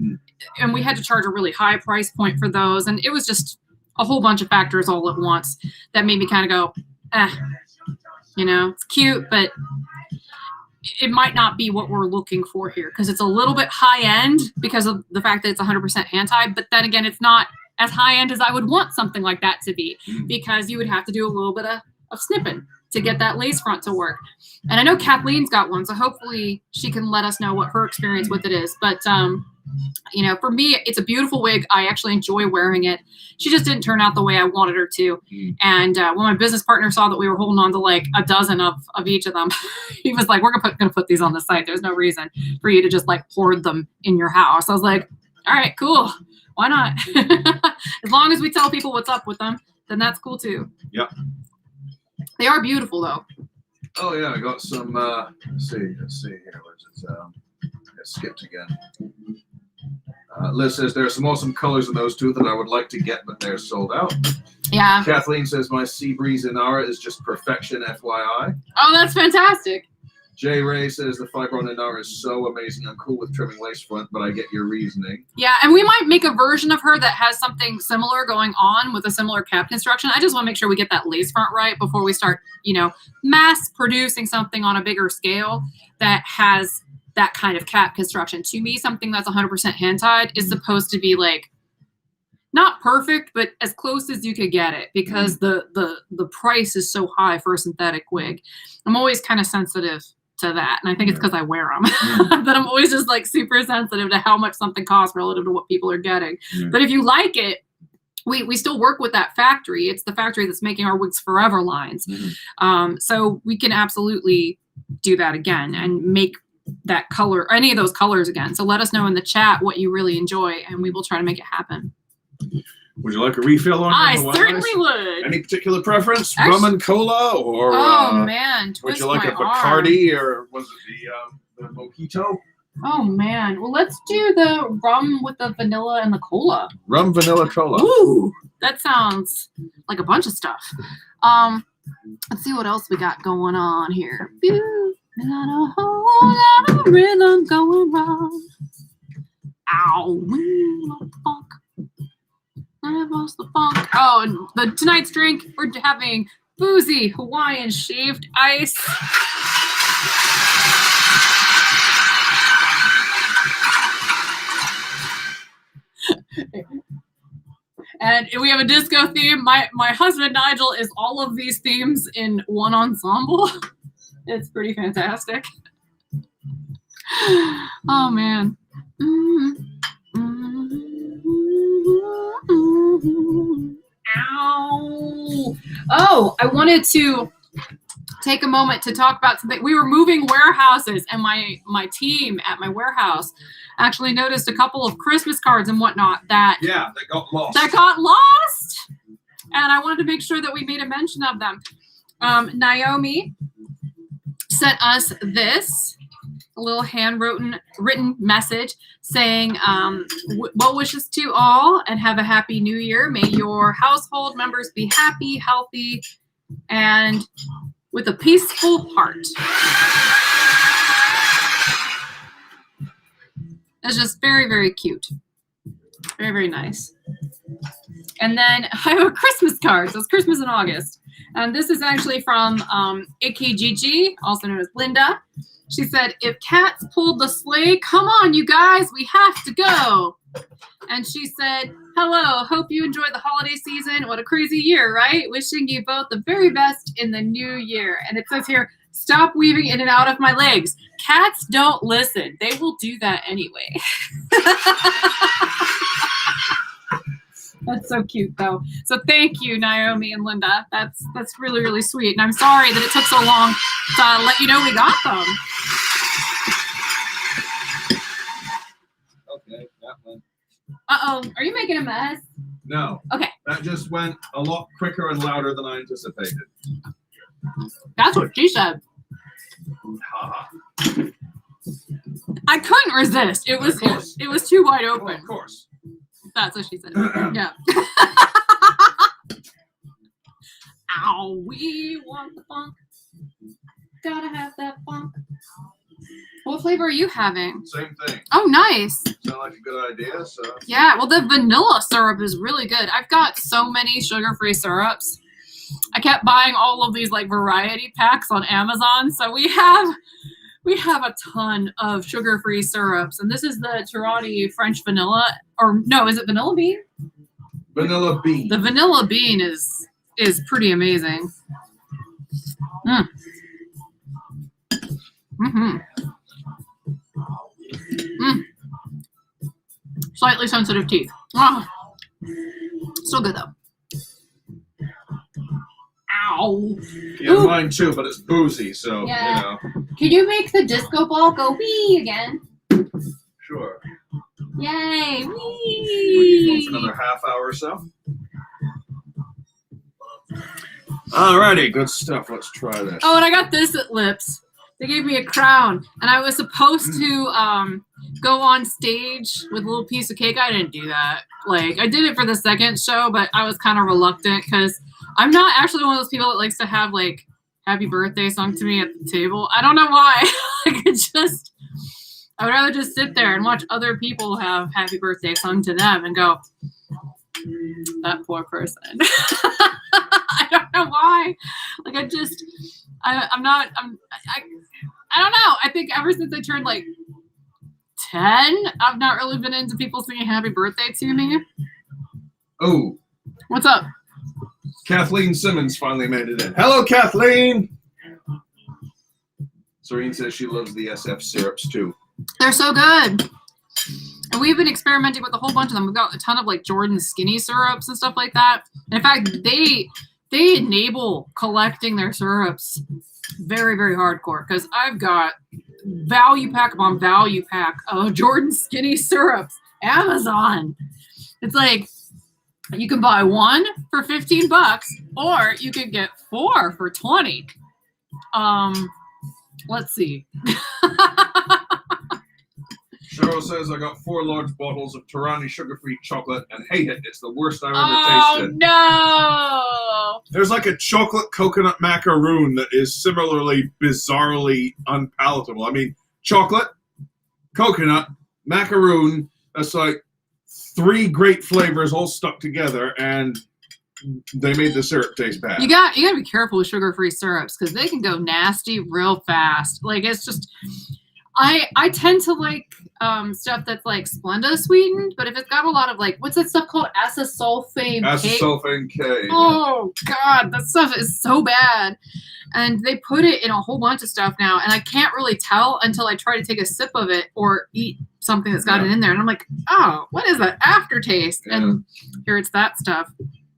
and we had to charge a really high price point for those, and it was just a whole bunch of factors all at once that made me kind of go, you know, it's cute, but it might not be what we're looking for here because it's a little bit high end because of the fact that it's 100% hand tied, but then again, it's not as high end as I would want something like that to be because you would have to do a little bit of snipping to get that lace front to work. And I know Kathleen's got one, so hopefully she can let us know what her experience with it is. But, you know, for me, it's a beautiful wig. I actually enjoy wearing it. She just didn't turn out the way I wanted her to. And when my business partner saw that we were holding on to like a dozen of each of them, he was like, we're gonna put these on the site. There's no reason for you to just like hoard them in your house. I was like, all right, cool. Why not? As long as we tell people what's up with them, then that's cool too. Yep. They are beautiful though. Oh yeah, I got some. Let's see here. Where's it? It skipped again. Liz says there are some awesome colors in those two that I would like to get, but they're sold out. Yeah. Kathleen says my Sea Breeze Inara is just perfection, FYI. Oh, that's fantastic. Jay Ray says the Fibron Inara is so amazing. I'm cool with trimming lace front, but I get your reasoning. Yeah, and we might make a version of her that has something similar going on with a similar cap construction. I just want to make sure we get that lace front right before we start, you know, mass producing something on a bigger scale that has that kind of cap construction. To me, something that's 100% hand tied is supposed to be like not perfect, but as close as you could get it because the price is so high for a synthetic wig. I'm always kind of sensitive to that, and I think it's because I wear them that I'm always just like super sensitive to how much something costs relative to what people are getting. But if you like it, we still work with that factory. It's the factory that's making our Wigs Forever lines. So we can absolutely do that again and make that color, any of those colors again. So let us know in the chat what you really enjoy, and we will try to make it happen. Would you like a refill on I your certainly would. Any particular preference? Rum and cola, or man, would you like a Bacardi, or was it the mojito? Oh man, well let's do the rum with the vanilla and the cola. Rum, vanilla, cola. Ooh, that sounds like a bunch of stuff. Let's see what else we got going on here. We got a whole lot of rhythm going wrong. Ow, we love the funk. I lost the funk. Oh, and tonight's drink, we're having boozy Hawaiian shaved ice. And we have a disco theme. My husband Nigel is all of these themes in one ensemble. It's pretty fantastic. Oh man. Ow. Oh, I wanted to take a moment to talk about something. We were moving warehouses, and my team at my warehouse actually noticed a couple of Christmas cards and whatnot that got lost. And I wanted to make sure that we made a mention of them. Naomi sent us this, a little handwritten message saying, well wishes to all and have a happy new year. May your household members be happy, healthy, and with a peaceful heart. That's just very, very cute. Very, very nice. And then I have a Christmas card. So it's Christmas in August. And this is actually from AKGG, also known as Linda. She said, if cats pulled the sleigh, come on, you guys, we have to go. And she said, hello, hope you enjoy the holiday season. What a crazy year, right? Wishing you both the very best in the new year. And it says here, stop weaving in and out of my legs. Cats don't listen. They will do that anyway. That's so cute, though. So thank you, Naomi and Linda. That's really, really sweet. And I'm sorry that it took so long to let you know we got them. Okay, that one. Uh-oh. Are you making a mess? No. Okay. That just went a lot quicker and louder than I anticipated. That's what she said. Haha. I couldn't resist. It was too wide open. Well, of course. That's what she said. Yeah. Ow, we want the funk. Gotta have that funk. What flavor are you having? Same thing. Oh, nice. Sound like a good idea, so. Yeah, well, the vanilla syrup is really good. I've got so many sugar-free syrups. I kept buying all of these like variety packs on Amazon, so we have a ton of sugar-free syrups, and this is the Tirani French vanilla, or no, is it vanilla bean? Vanilla bean. The vanilla bean is pretty amazing. Mm. Mm-hmm. Mm. Slightly sensitive teeth. Oh. Still good though. Ow. Yeah, Ooh. mine too, but it's boozy, so Yeah. you know. Can you make the disco ball go wee again? Sure. Yay! For Wee! another half hour or so. Alrighty, good stuff. Let's try this. Oh, and I got this at Lips. They gave me a crown, and I was supposed to go on stage with a little piece of cake. I didn't do that. Like, I did it for the second show, but I was kind of reluctant because I'm not actually one of those people that likes to have like happy birthday sung to me at the table. I don't know why. I would rather just sit there and watch other people have happy birthday sung to them and go, that poor person. I don't know why. Like, I don't know. I think ever since I turned like 10, I've not really been into people singing happy birthday to me. Oh. What's up? Kathleen Simmons finally made it in. Hello, Kathleen! Serene says she loves the SF syrups too. They're so good. And we've been experimenting with a whole bunch of them. We've got a ton of like Jordan skinny syrups and stuff like that. And in fact, they enable collecting their syrups very, very hardcore because I've got value pack upon value pack of Jordan skinny syrups. Amazon. It's like you can buy one for $15 or you can get 4 for $20. Let's see. Cheryl says, I got 4 large bottles of Tirani sugar-free chocolate and hate it. It's the worst I've ever tasted. Oh, no. There's like a chocolate coconut macaroon that is similarly bizarrely unpalatable. I mean, chocolate, coconut, macaroon, that's like 3 great flavors all stuck together, and they made the syrup taste bad. You got to be careful with sugar-free syrups because they can go nasty real fast. Like, it's just... I tend to like stuff that's like Splenda sweetened, but if it's got a lot of like, what's that stuff called? Acesulfame K? Acesulfame K. Oh, God, that stuff is so bad. And they put it in a whole bunch of stuff now, and I can't really tell until I try to take a sip of it or eat something that's got it in there. And I'm like, oh, what is that aftertaste? Yeah. And here it's that stuff.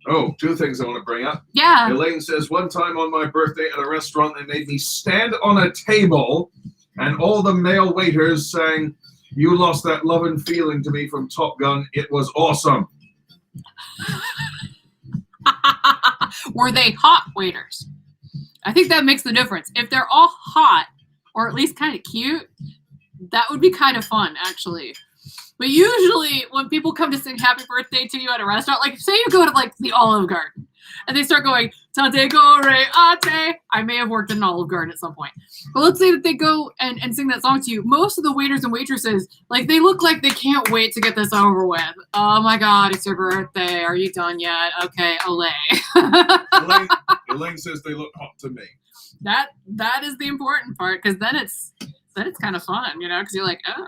Oh, 2 things I want to bring up. Yeah. Elaine says, one time on my birthday at a restaurant, they made me stand on a table, and all the male waiters sang, "You lost that love and feeling to me from Top Gun. It was awesome." Were they hot waiters? I think that makes the difference. If they're all hot, or at least kind of cute, that would be kind of fun, actually. But usually, when people come to sing happy birthday to you at a restaurant, like, say you go to, like, the Olive Garden, and they start going, "Tante gore ate." I may have worked in an Olive Garden at some point. But let's say that they go and sing that song to you. Most of the waiters and waitresses, like, they look like they can't wait to get this over with. Oh, my God, it's your birthday. Are you done yet? Okay, Olay. Elaine says they look hot to me. That is the important part, because then it's kind of fun, you know, because you're like, oh.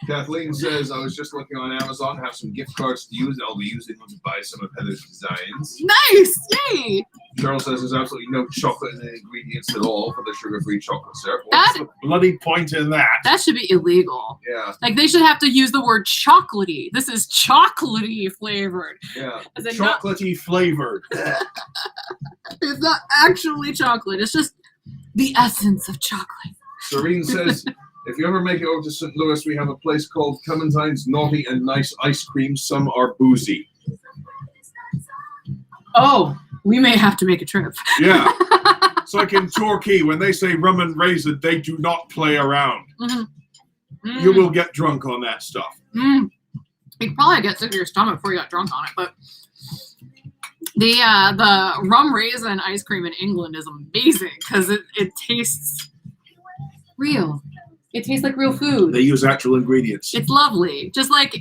Kathleen says, I was just looking on Amazon, have some gift cards to use. I'll be using them to buy some of Heather's designs. Nice! Yay! Cheryl says there's absolutely no chocolate in the ingredients at all for the sugar-free chocolate syrup. What's the bloody point in that? That should be illegal. Yeah. Like, they should have to use the word chocolatey. This is chocolatey flavored. Yeah. Chocolatey flavored. It's not actually chocolate. It's just the essence of chocolate. Serene says, if you ever make it over to St. Louis, we have a place called Clementine's Naughty and Nice Ice Cream. Some are boozy. Oh, we may have to make a trip. Yeah. It's like in Torquay, when they say rum and raisin, they do not play around. You will get drunk on that stuff. You could probably get sick of your stomach before you got drunk on it, but the rum raisin ice cream in England is amazing because it tastes real. It tastes like real food. They use actual ingredients. It's lovely. Just like,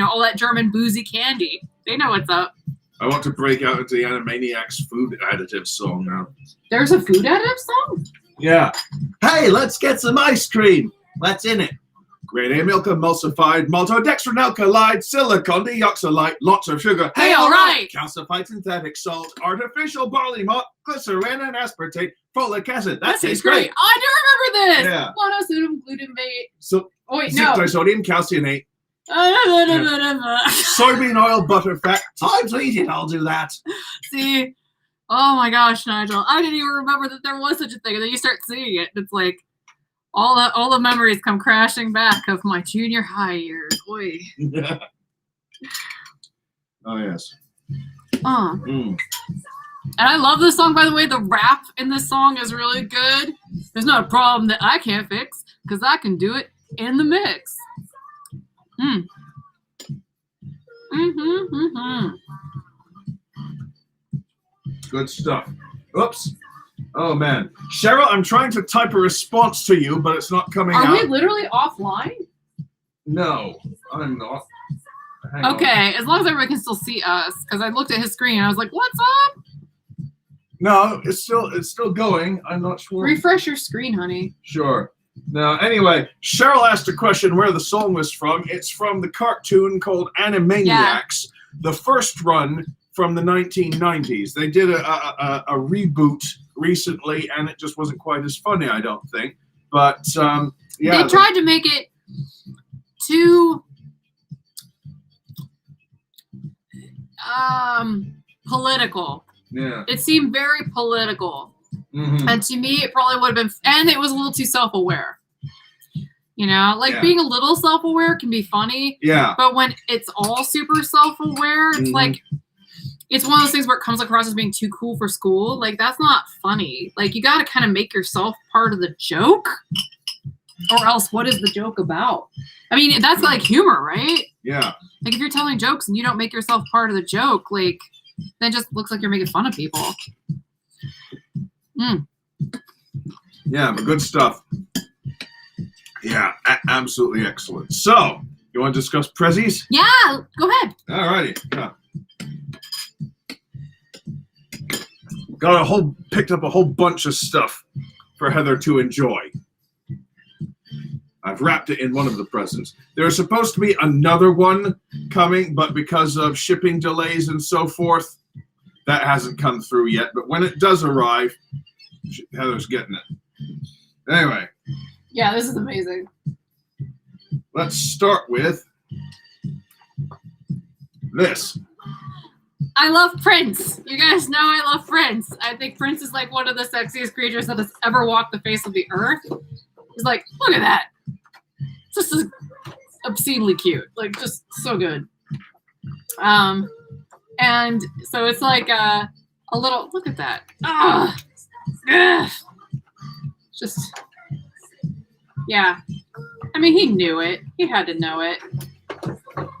all that German boozy candy. They know what's up. I want to break out into the Animaniacs food additive song now. There's a food additive song? Yeah. Hey, let's get some ice cream. What's in it? Grade A milk emulsified, maltodextrinalkylide, silicon deoxylite, lots of sugar. Hey, all right. Calcified synthetic salt, artificial barley malt, glycerin and aspartate, folic acid. That tastes great. great. I do remember this. Yeah. Monosodium glutamate. So, oh, wait, no. Disodium calciumate. Soybean oil, butter fat. Time to eat it, I'll do that. See? Oh my gosh, Nigel. I didn't even remember that there was such a thing. And then you start seeing it. It's like all the memories come crashing back of my junior high years. Oy. Oh, yes. And I love this song, by the way. The rap in this song is really good. There's not a problem that I can't fix because I can do it in the mix. Good stuff. Oops. Oh, man. Cheryl, I'm trying to type a response to you, but it's not coming out. Are we literally offline? No, I'm not. Okay, as long as everybody can still see us, because I looked at his screen and I was like, "What's up?" No, it's still going. I'm not sure. Refresh your screen, honey. Sure. Now, anyway, Cheryl asked a question where the song was from. It's from the cartoon called Animaniacs, the first run from the 1990s. They did a reboot recently, and it just wasn't quite as funny, I don't think. But yeah, they tried to make it too political. Yeah, it seemed very political, and to me, it probably would have been. And it was a little too self-aware. Being a little self-aware can be funny. Yeah, but when it's all super self-aware, it's like. It's one of those things where it comes across as being too cool for school. Like, that's not funny. Like, you got to kind of make yourself part of the joke. Or else, what is the joke about? I mean, that's like humor, right? Yeah. Like, if you're telling jokes and you don't make yourself part of the joke, like, then it just looks like you're making fun of people. Yeah, but good stuff. Yeah, absolutely excellent. So, you want to discuss prezzies? Yeah, go ahead. All righty. Yeah. Picked up a whole bunch of stuff for Heather to enjoy. I've wrapped it in one of the presents. There's supposed to be another one coming, but because of shipping delays and so forth, that hasn't come through yet. But when it does arrive, Heather's getting it. Anyway. Yeah, this is amazing. Let's start with this. I love Prince. You guys know I love Prince. I think Prince is like one of the sexiest creatures that has ever walked the face of the earth. He's like, look at that. Just obscenely cute. Like, just so good. And so it's like a little, look at that. Just, yeah. I mean, he knew it. He had to know it.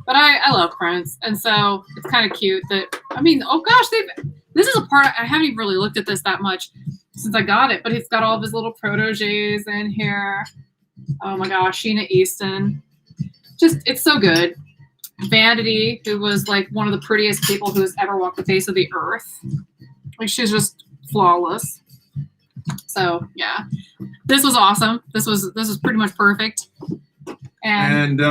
But I love Prince, and so it's kind of cute that, I mean, oh gosh, this is a part, I haven't even really looked at this that much since I got it, but it's got all of his little proteges in here. Oh my gosh, Sheena Easton. Just, it's so good. Vanity, who was like one of the prettiest people who has ever walked the face of the earth. Like, she's just flawless. So, yeah. This was awesome. This was pretty much perfect. And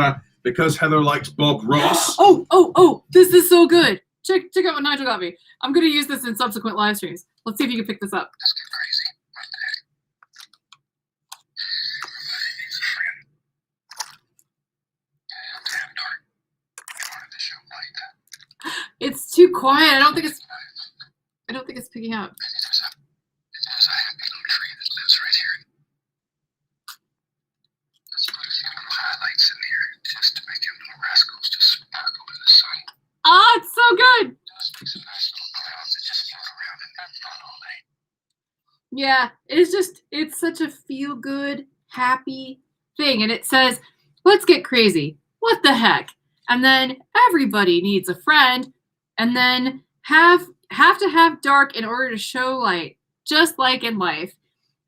because Heather likes Bob Ross. Oh, this is so good. Check out what Nigel got me. I'm going to use this in subsequent live streams. Let's see if you can pick this up. It's too quiet. I don't think it's picking up. Oh, it's so good. Yeah, it's such a feel-good, happy thing. And it says, let's get crazy. What the heck? And then everybody needs a friend. And then have to have dark in order to show light, just like in life.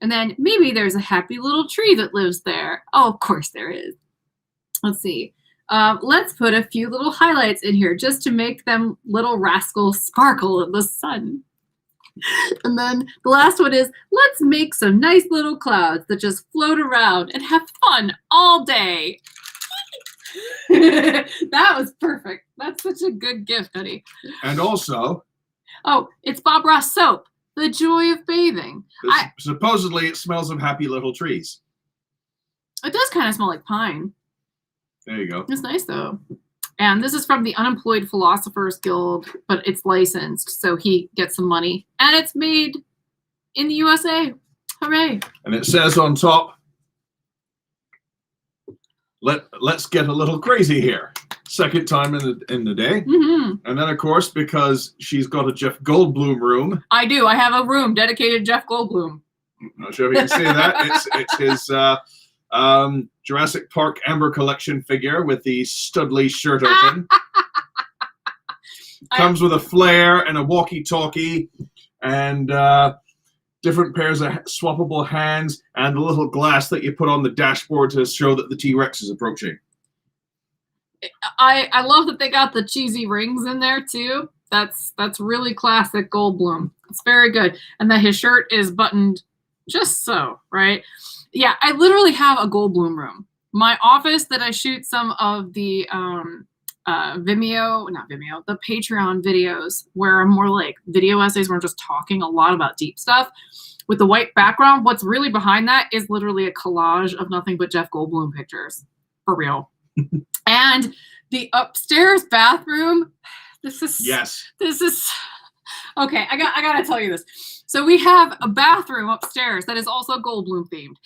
And then maybe there's a happy little tree that lives there. Oh, of course there is. Let's see. Let's put a few little highlights in here just to make them little rascals sparkle in the sun. And then the last one is, let's make some nice little clouds that just float around and have fun all day. That was perfect. That's such a good gift, honey. And also... Oh, it's Bob Ross soap. The joy of bathing. Supposedly it smells of happy little trees. It does kind of smell like pine. There you go. It's nice, though. And this is from the Unemployed Philosophers Guild, but it's licensed, so he gets some money. And it's made in the USA. Hooray. And it says on top, let's get a little crazy here. Second time in the day. Mm-hmm. And then, of course, because she's got a Jeff Goldblum room. I do. I have a room dedicated to Jeff Goldblum. I'm not sure if you can see that. It's his Jurassic Park Amber Collection figure with the Studley shirt open. Comes with a flare and a walkie-talkie and different pairs of swappable hands and the little glass that you put on the dashboard to show that the T-Rex is approaching. I love that they got the cheesy rings in there too. That's really classic Goldblum. It's very good. And that his shirt is buttoned just so, right? Yeah, I literally have a Goldblum room. My office that I shoot some of the the Patreon videos where I'm more like video essays where I'm just talking a lot about deep stuff with the white background. What's really behind that is literally a collage of nothing but Jeff Goldblum pictures. For real. And the upstairs bathroom, this is okay. I gotta tell you this. So we have a bathroom upstairs that is also Goldblum themed,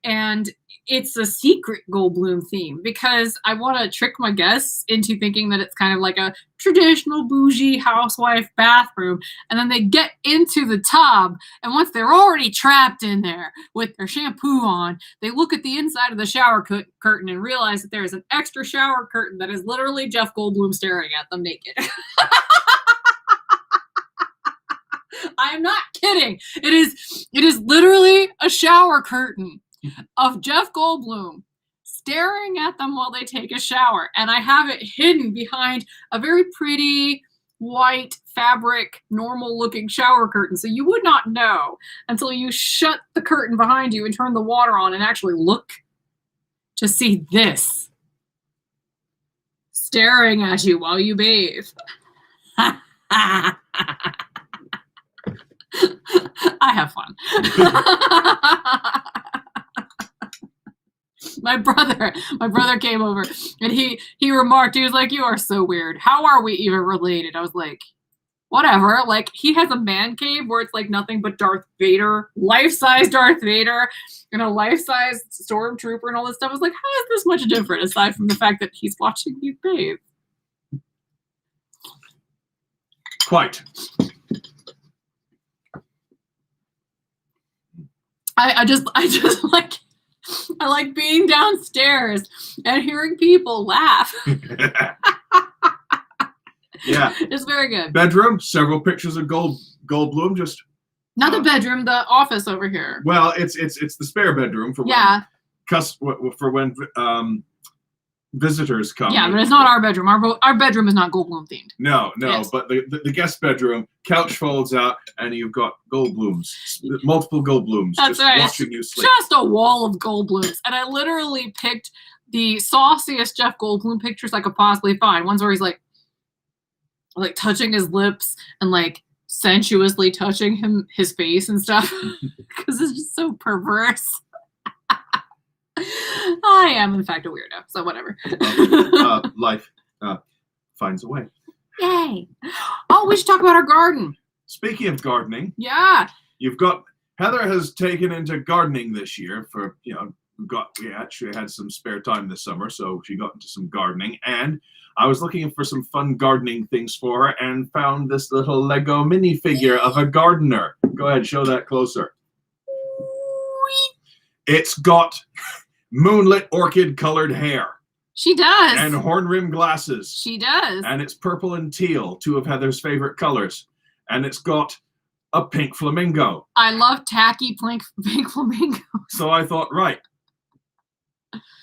and it's a secret Goldblum theme because I want to trick my guests into thinking that it's kind of like a traditional bougie housewife bathroom, and then they get into the tub, and once they're already trapped in there with their shampoo on, they look at the inside of the shower curtain and realize that there is an extra shower curtain that is literally Jeff Goldblum staring at them naked. I am not kidding. It is literally a shower curtain of Jeff Goldblum staring at them while they take a shower. And I have it hidden behind a very pretty white fabric, normal looking shower curtain. So you would not know until you shut the curtain behind you and turn the water on and actually look to see this staring at you while you bathe. I have fun. My brother came over and he remarked, he was like, "You are so weird. How are we even related?" I was like, whatever. Like, he has a man cave where it's like nothing but Darth Vader, life-size Darth Vader, and a life-size stormtrooper and all this stuff. I was like, how is this much different aside from the fact that he's watching me bathe? Quite. I just like being downstairs and hearing people laugh. Yeah. It's very good. Bedroom, several pictures of Goldblum, just not the bedroom, the office over here. Well, it's the spare bedroom for when visitors come. Yeah, but it's not our bedroom. Our bedroom is not Goldblum themed. No, yes. But the guest bedroom, couch folds out, and you've got Goldblums, multiple Goldblums, That's just right. watching you sleep. Just a wall of Goldblums, and I literally picked the sauciest Jeff Goldblum pictures I could possibly find. Ones where he's like touching his lips and like sensuously touching his face and stuff, because it's just so perverse. I am, in fact, a weirdo, so whatever. Life finds a way. Yay! Oh, we should talk about our garden. Speaking of gardening, yeah, Heather has taken into gardening this year. We actually had some spare time this summer, so she got into some gardening, and I was looking for some fun gardening things for her and found this little Lego minifigure of a gardener Go ahead, show that closer. It's got moonlit orchid-colored hair. She does. And horn-rimmed glasses. She does. And it's purple and teal, two of Heather's favorite colors. And it's got a pink flamingo. I love tacky pink flamingo. So I thought, right,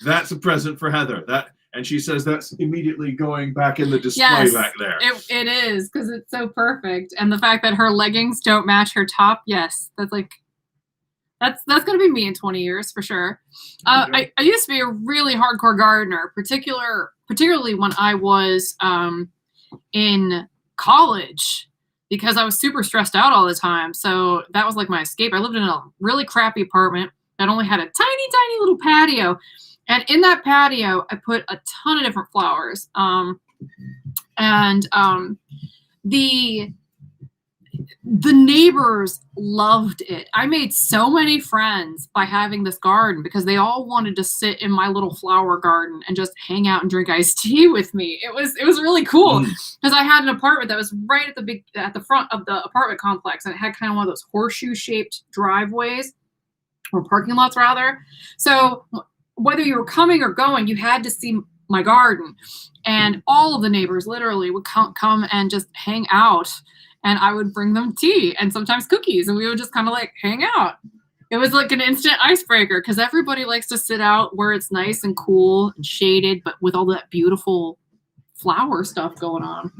that's a present for Heather. And she says that's immediately going back in the display back there. It is, because it's so perfect. And the fact that her leggings don't match her top, yes, that's like, that's going to be me in 20 years for sure. I used to be a really hardcore gardener, particularly when I was in college, because I was super stressed out all the time. So that was like my escape. I lived in a really crappy apartment that only had a tiny, tiny little patio. And in that patio, I put a ton of different flowers. The neighbors loved it. I made so many friends by having this garden because they all wanted to sit in my little flower garden and just hang out and drink iced tea with me. It was really cool because I had an apartment that was right at the front of the apartment complex, and it had kind of one of those horseshoe shaped driveways, or parking lots rather. So whether you were coming or going, you had to see my garden, and all of the neighbors literally would come and just hang out. And I would bring them tea and sometimes cookies, and we would just kind of like hang out. It was like an instant icebreaker because everybody likes to sit out where it's nice and cool and shaded, but with all that beautiful flower stuff going on.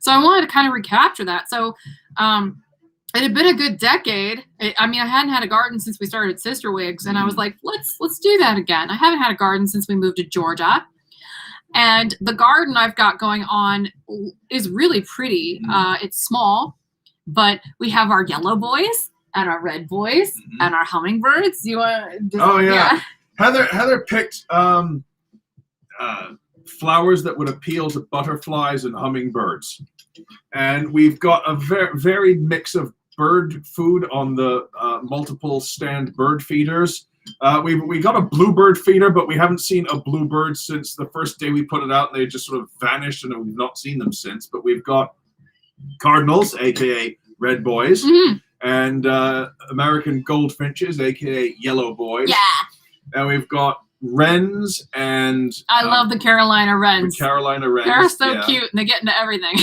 So I wanted to kind of recapture that. So it had been a good decade. I hadn't had a garden since we started Sister Wigs, and I was like, let's do that again. I haven't had a garden since we moved to Georgia. And the garden I've got going on is really pretty. It's small, but we have our yellow boys and our red boys and our hummingbirds. You want? Yeah. Heather picked flowers that would appeal to butterflies and hummingbirds, and we've got a varied mix of bird food on the multiple stand bird feeders. We got a bluebird feeder, but we haven't seen a bluebird since the first day we put it out. They just sort of vanished, and we've not seen them since. But we've got cardinals, aka red boys, and American goldfinches, aka yellow boys. Yeah. And we've got wrens and I love the Carolina wrens. The Carolina wrens. They're so cute, and they get into everything.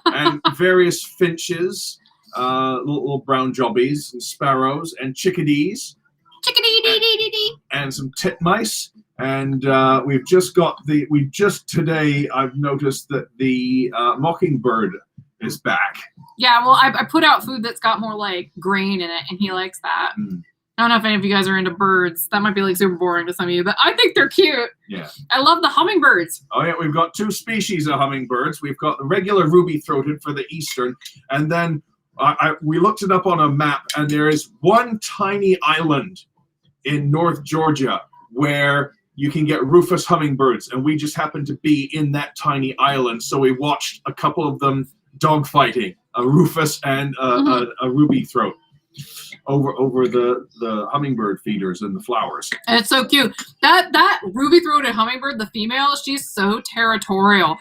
And various finches, little brown jobbies and sparrows and chickadees. And some titmice, and we've just got today I've noticed that the mockingbird is back. Yeah, well, I put out food that's got more like grain in it, and he likes that. I don't know if any of you guys are into birds. That might be like super boring to some of you, but I think they're cute. Yeah. I love the hummingbirds. Oh yeah, we've got two species of hummingbirds. We've got the regular ruby-throated for the eastern, and then we looked it up on a map, and there is one tiny island in North Georgia where you can get rufous hummingbirds, and we just happened to be in that tiny island, so we watched a couple of them dogfighting, a rufous and a ruby throat over the hummingbird feeders and the flowers. And it's so cute. That ruby-throated hummingbird, the female, she's so territorial.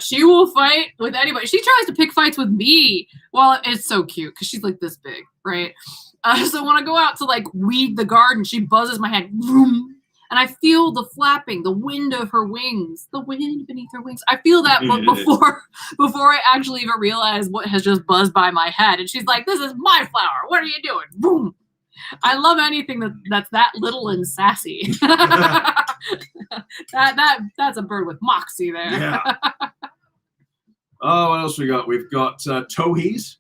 She will fight with anybody. She tries to pick fights with me. Well, it's so cute because she's like this big, right? So when I go out to like weed the garden, she buzzes my head, vroom, and I feel the flapping, the wind of her wings, the wind beneath her wings. I feel that before I actually even realize what has just buzzed by my head. And she's like, "This is my flower. What are you doing?" Boom. I love anything that's that little and sassy. That's a bird with moxie there. Yeah. Oh, what else we got? We've got towhees.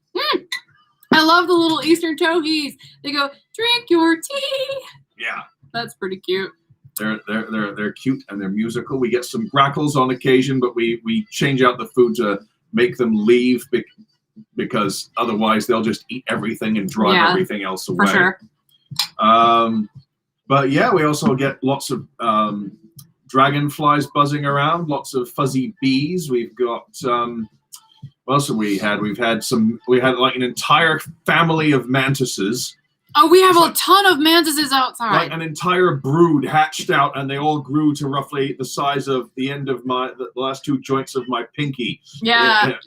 I love the little Eastern towhees. They go, "Drink your tea." Yeah. That's pretty cute. They're cute and they're musical. We get some grackles on occasion, but we change out the food to make them leave because otherwise they'll just eat everything and drive everything else away. For sure. But yeah, we also get lots of dragonflies buzzing around, lots of fuzzy bees. We've got what else have we had? We had like an entire family of mantises. Oh, we have a ton of mantises outside. Like an entire brood hatched out, and they all grew to roughly the size of the end of the last two joints of my pinky. Yeah.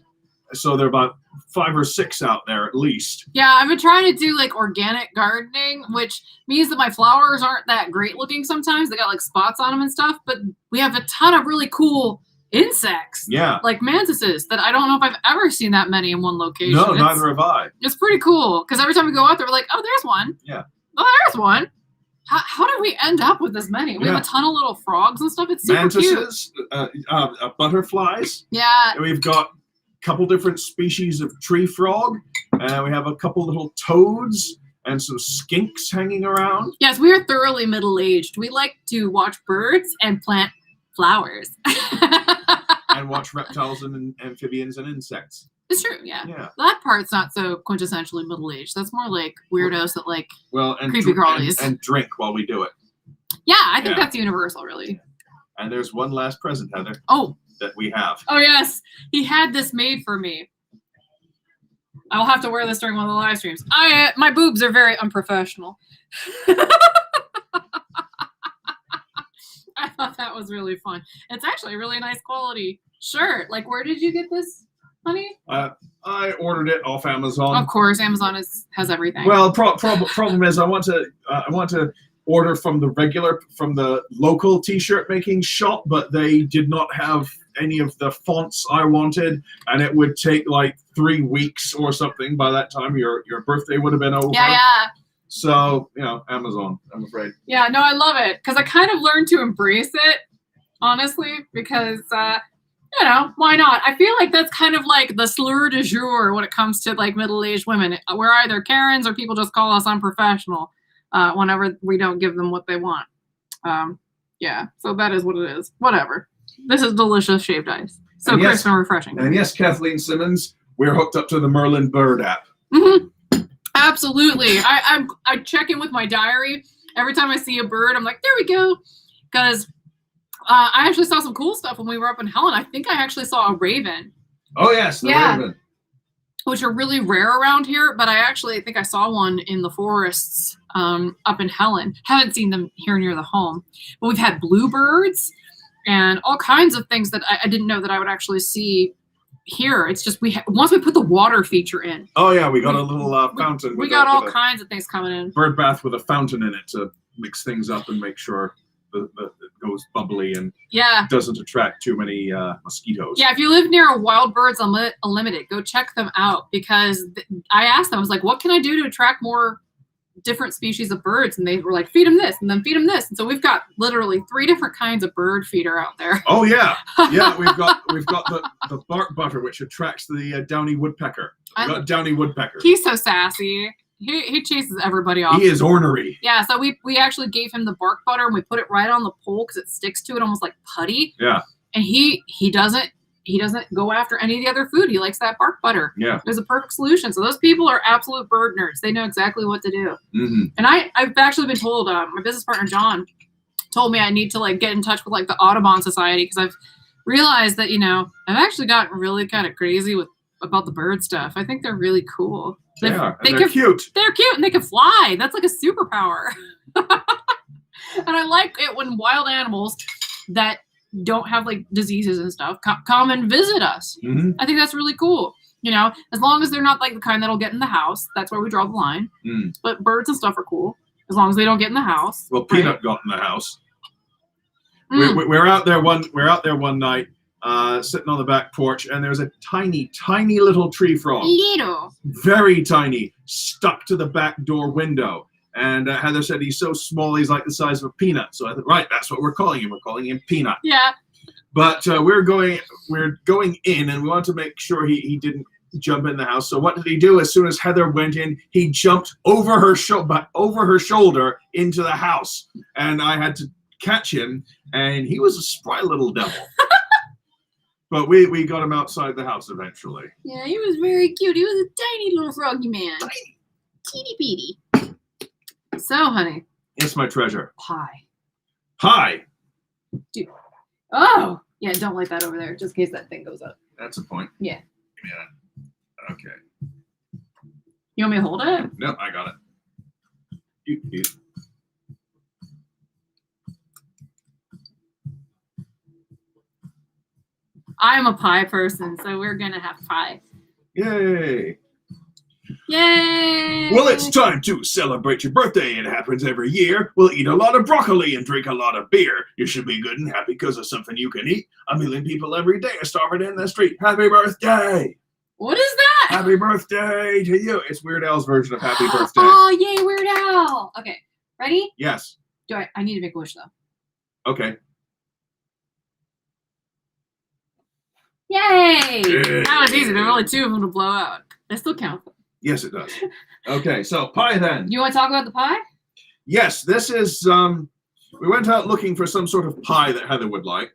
So there are about 5 or 6 out there at least. Yeah, I've been trying to do like organic gardening, which means that my flowers aren't that great looking sometimes. They got like spots on them and stuff, but we have a ton of really cool insects. Yeah. Like mantises that I don't know if I've ever seen that many in one location. No, neither have I. It's pretty cool because every time we go out there, we're like, oh, there's one. Yeah. Oh, there's one. How did we end up with this many? We have a ton of little frogs and stuff. It's super mantises, cute. Butterflies. Yeah. We've got a couple different species of tree frog. We have a couple little toads and some skinks hanging around. Yes, we are thoroughly middle-aged. We like to watch birds and plant flowers. And watch reptiles and amphibians and insects. It's true, yeah. That part's not so quintessentially middle-aged. That's more like weirdos that like creepy crawlies. And drink while we do it. Yeah, I think that's universal, really. And there's one last present, Heather. Oh. That we have. Oh, yes. He had this made for me. I'll have to wear this during one of the live streams. My boobs are very unprofessional. I thought that was really fun. It's actually a really nice quality shirt. Like, where did you get this, honey? I ordered it off Amazon. Of course, Amazon has everything. Well, problem is I want to order from the local t-shirt making shop, but they did not have any of the fonts I wanted, and it would take like 3 weeks or something. By that time, your birthday would have been over. Yeah. So, Amazon, I'm afraid. Yeah, no, I love it because I kind of learned to embrace it, honestly, because, why not? I feel like that's kind of like the slur du jour when it comes to like middle-aged women. We're either Karens or people just call us unprofessional whenever we don't give them what they want. Yeah, so that is what it is. Whatever. This is delicious shaved ice. So crisp and refreshing. And yes, Kathleen Simmons, we're hooked up to the Merlin Bird app. Mm-hmm. Absolutely. I check in with my diary. Every time I see a bird, I'm like, there we go. Because I actually saw some cool stuff when we were up in Helen. I think I actually saw a raven. Oh, yes, the raven. Which are really rare around here, but I think I saw one in the forests up in Helen. Haven't seen them here near the home. But we've had bluebirds and all kinds of things that I didn't know that I would actually see here. It's just once we put the water feature in. Oh yeah, we got a little fountain. We got all kinds of things coming in. Bird bath with a fountain in it to mix things up and make sure that it goes bubbly and doesn't attract too many mosquitoes. Yeah, if you live near a Wild Birds Unlimited, go check them out because I asked them, I was like, what can I do to attract more different species of birds? And they were like, feed them this and then feed them this. And so we've got literally 3 different kinds of bird feeder out there. Oh yeah, we've got the bark butter, which attracts the downy woodpecker. We've got downy woodpecker. He's so sassy. He chases everybody off. He is ornery. Yeah, so we actually gave him the bark butter and we put it right on the pole because it sticks to it almost like putty. Yeah. And he doesn't go after any of the other food. He likes that bark butter. Yeah. There's a perfect solution. So those people are absolute bird nerds. They know exactly what to do. Mm-hmm. And I've actually been told, my business partner, John, told me I need to like get in touch with like the Audubon Society because I've realized that, I've actually gotten really kind of crazy about the bird stuff. I think they're really cool. They're cute. They're cute and they can fly. That's like a superpower. And I like it when wild animals that don't have like diseases and stuff come and visit us. Mm-hmm. I think that's really cool. As long as they're not like the kind that'll get in the house. That's where we draw the line. Mm. But birds and stuff are cool as long as they don't get in the house. Well, Peanut got in the house. We're out there one night, sitting on the back porch, and there's a tiny little tree frog. Very tiny, stuck to the back door window. And Heather said he's so small, he's like the size of a peanut. So I thought, right, that's what we're calling him. We're calling him Peanut. Yeah. But we're going in, and we want to make sure he didn't jump in the house. So what did he do? As soon as Heather went in, he jumped over her shoulder into the house, and I had to catch him. And he was a spry little devil. But we got him outside the house eventually. Yeah, he was very cute. He was a tiny little froggy man. Teeny beady. So, honey. Yes, my treasure. Pie. Dude. Oh! Yeah, don't light that over there, just in case that thing goes up. That's a point. Yeah. Yeah. Okay. You want me to hold it? No, I got it. I'm a pie person, so we're gonna have pie. Yay! Yay! Well, it's time to celebrate your birthday. It happens every year. We'll eat a lot of broccoli and drink a lot of beer. You should be good and happy because of something you can eat. 1 million people every day are starving in the street. Happy birthday! What is that? Happy birthday to you. It's Weird Al's version of Happy Birthday. Oh, yay, Weird Al. Okay, ready? Yes. I need to make a wish, though. Okay. Yay! That was easy. There were only 2 of them to blow out. I still count them. Yes, it does. Okay, so pie then. You want to talk about the pie? Yes, this is, we went out looking for some sort of pie that Heather would like,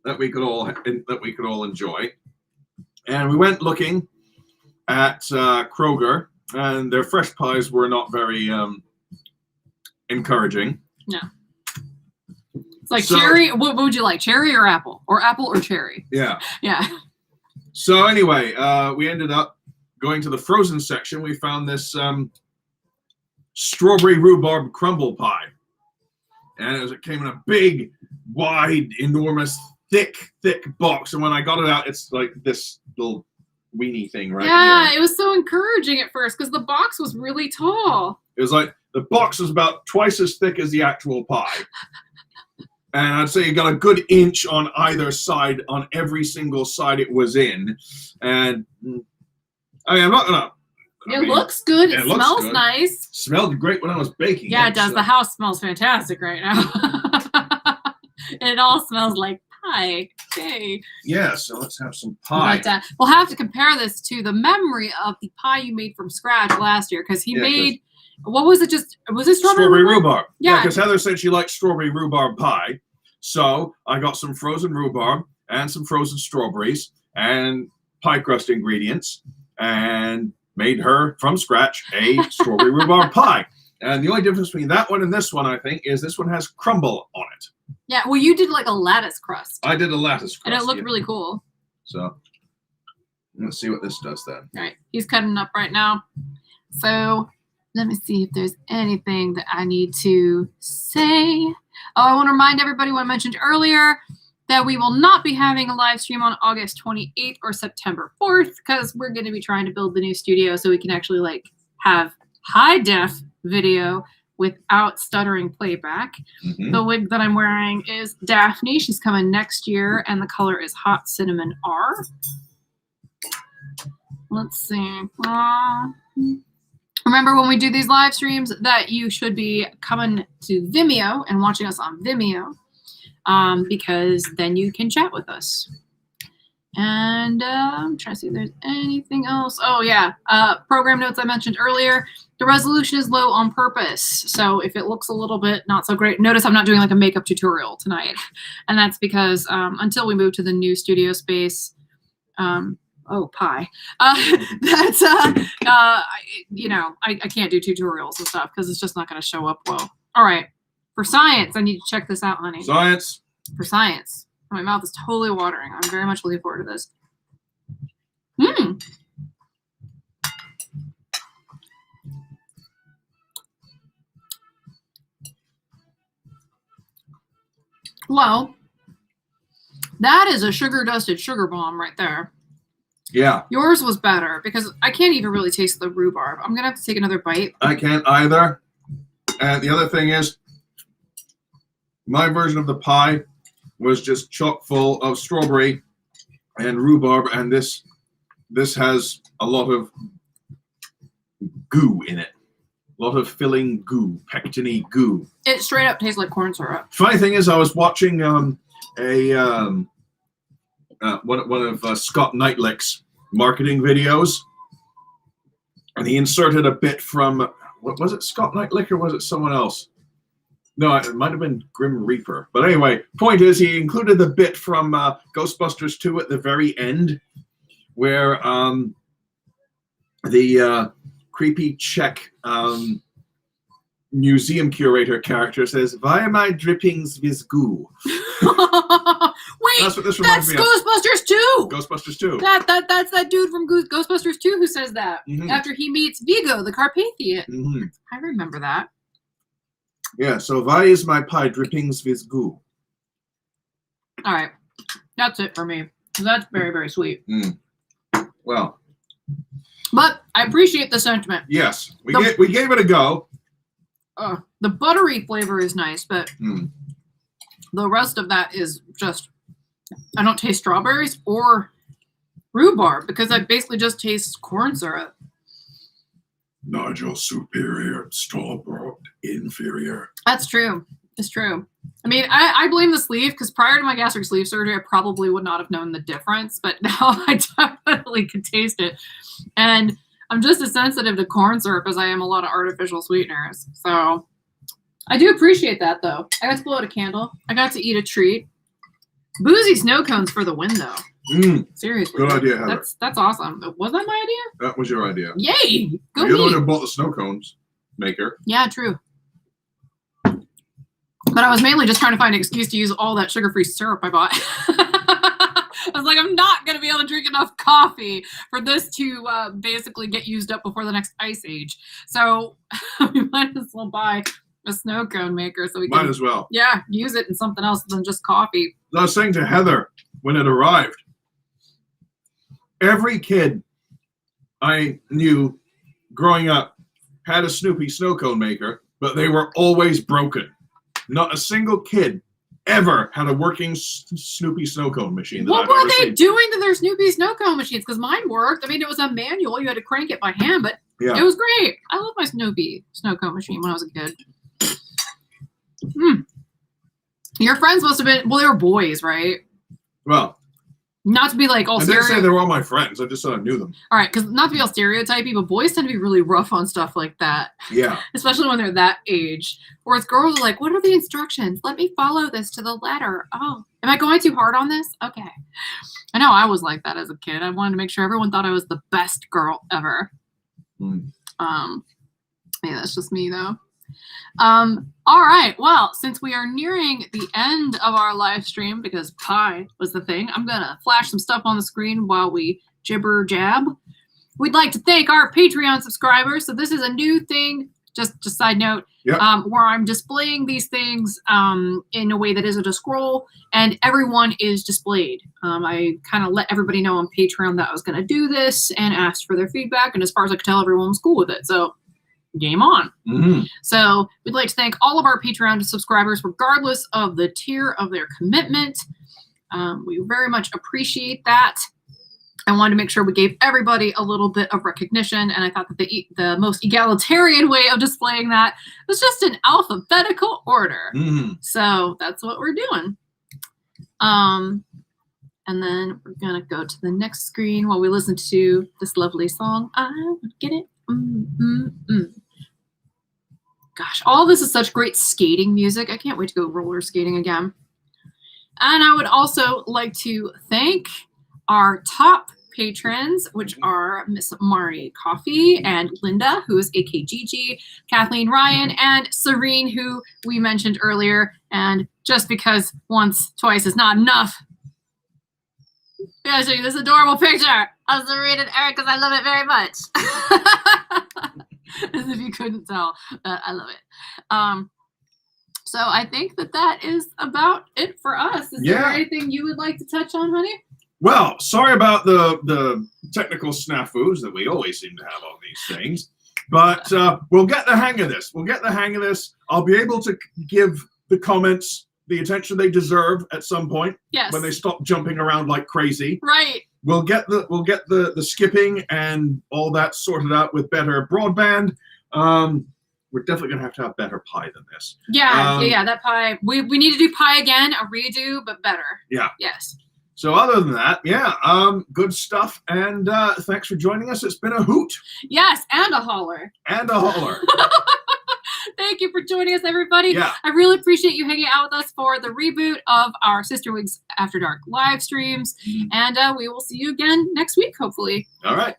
that we could all enjoy. And we went looking at Kroger, and their fresh pies were not very encouraging. No. It's like cherry. What would you like, cherry or apple? Or apple or cherry? Yeah. Yeah. So anyway, we ended up going to the frozen section. We found this strawberry rhubarb crumble pie. And it came in a big, wide, enormous, thick box. And when I got it out, it's like this little weenie thing right here. It was so encouraging at first because the box was really tall. It was like the box was about twice as thick as the actual pie. And I'd say you got a good inch on either side, on every single side it was in. And I mean, I'm not gonna. It looks good. It smells nice. Smelled great when I was baking. Yeah, it does. So. The house smells fantastic right now. It all smells like pie. Yay. Yeah, so let's have some pie. But, we'll have to compare this to the memory of the pie you made from scratch last year because he made. What was it? Was it strawberry rhubarb? Yeah, because Heather said she liked strawberry rhubarb pie. So I got some frozen rhubarb and some frozen strawberries and pie crust ingredients and made her from scratch a strawberry rhubarb pie. And the only difference between that one and this one, I think, is this one has crumble on it. Yeah, well, you did like a lattice crust. I did a lattice crust. And it looked really cool. So let's see what this does then. All right, he's cutting up right now. So let me see if there's anything that I need to say. Oh, I want to remind everybody what I mentioned earlier that we will not be having a live stream on August 28th or September 4th because we're going to be trying to build the new studio so we can actually like have high def video without stuttering playback. Mm-hmm. The wig that I'm wearing is Daphne. She's coming next year and the color is Hot Cinnamon R. Let's see. Remember when we do these live streams that you should be coming to Vimeo and watching us on Vimeo because then you can chat with us. And I'm trying to see if there's anything else. Oh, yeah. Program notes I mentioned earlier. The resolution is low on purpose. So if it looks a little bit not so great, notice I'm not doing like a makeup tutorial tonight. And that's because until we move to the new studio space, pie. That's I can't do tutorials and stuff because it's just not going to show up well. All right, for science, I need to check this out, honey. Science. For science, my mouth is totally watering. I'm very much looking forward to this. Well, that is a sugar-dusted sugar bomb right there. Yeah. Yours was better because I can't even really taste the rhubarb. I'm going to have to take another bite. I can't either. And the other thing is, my version of the pie was just chock full of strawberry and rhubarb, and this has a lot of goo in it. A lot of filling goo, pectin-y goo. It straight up tastes like corn syrup. Funny thing is, I was watching one of Scott Knightlick's marketing videos, and he inserted a bit from, what was it, Scott Knightlick, or was it someone else? No, it might have been Grim Reaper. But anyway, point is, he included the bit from Ghostbusters 2 at the very end, where the creepy Czech museum curator character says, "Why am I drippings with goo?" Wait, that's what this reminds me of. Ghostbusters 2. Ghostbusters 2. That's that dude from Ghostbusters 2 who says that after he meets Vigo, the Carpathian. Mm-hmm. I remember that. Yeah. So why is my pie drippings with goo? All right, that's it for me. That's very, very sweet. Well. But I appreciate the sentiment. Yes, we gave it a go. The buttery flavor is nice, but the rest of that is just, I don't taste strawberries or rhubarb because I basically just taste corn syrup. Nigel superior, Strawberry inferior. That's true. It's true. I mean, I blame the sleeve because prior to my gastric sleeve surgery, I probably would not have known the difference, but now I definitely could taste it. And I'm just as sensitive to corn syrup as I am a lot of artificial sweeteners. So I do appreciate that, though. I got to blow out a candle. I got to eat a treat. Boozy snow cones for the win, though. Seriously. Good idea, Heather. That's awesome. Was that my idea? That was your idea. Yay! Go You're the me. one who bought the snow cones maker. Yeah, true. But I was mainly just trying to find an excuse to use all that sugar-free syrup I bought. I was like, I'm not going to be able to drink enough coffee for this to basically get used up before the next ice age. So we might as well buy a snow cone maker so we can. Might as well. Yeah, use it in something else than just coffee. I was saying to Heather when it arrived, every kid I knew growing up had a Snoopy snow cone maker, but they were always broken. Not a single kid ever had a working Snoopy snow cone machine. What were they doing to their Snoopy snow cone machines? Because mine worked. I mean, it was a manual. You had to crank it by hand, but it was great. I love my Snoopy snow cone machine when I was a kid. Your friends must have been, well, they were boys, right? Well, not to be like all I didn't say they were all my friends. I just said I knew them. All right, because not to be all stereotypy, but boys tend to be really rough on stuff like that. Yeah. Especially when they're that age. Whereas girls are like, what are the instructions? Let me follow this to the letter. Oh, am I going too hard on this? Okay. I know I was like that as a kid. I wanted to make sure everyone thought I was the best girl ever. Yeah, that's just me though. All right, well, since we are nearing the end of our live stream, because pie was the thing, I'm gonna flash some stuff on the screen while we jibber jab. We'd like to thank our Patreon subscribers. So this is a new thing, just side note, where I'm displaying these things in a way that isn't a scroll, and everyone is displayed. I kind of let everybody know on Patreon that I was gonna do this and asked for their feedback, and as far as I could tell, everyone was cool with it. So game on. So we'd like to thank all of our Patreon subscribers, regardless of the tier of their commitment. We very much appreciate that. I wanted to make sure we gave everybody a little bit of recognition, and I thought that the most egalitarian way of displaying that was just in alphabetical order. So that's what we're doing. And then we're gonna go to the next screen while we listen to this lovely song. I would get it. Gosh, all this is such great skating music. I can't wait to go roller skating again. And I would also like to thank our top patrons, which are Miss Mari Coffee and Linda, who is AKGG, Kathleen Ryan, and Serene, who we mentioned earlier. And just because once, twice is not enough, I'm going to show you this adorable picture of Serene and Eric because I love it very much. As if you couldn't tell, I love it. So I think that is about it for us. Is there anything you would like to touch on, honey? Well, sorry about the technical snafus that we always seem to have on these things, but we'll get the hang of this. I'll be able to give the comments the attention they deserve at some point. Yes. When they stop jumping around like crazy. Right. We'll get the skipping and all that sorted out with better broadband. We're definitely gonna have to have better pie than this. Yeah, that pie. We need to do pie again, a redo, but better. Yeah. Yes. So other than that, good stuff. And thanks for joining us. It's been a hoot. Yes, and a holler. Thank you for joining us, everybody. Yeah. I really appreciate you hanging out with us for the reboot of our Sister Wigs After Dark live streams. And we will see you again next week, hopefully. All right.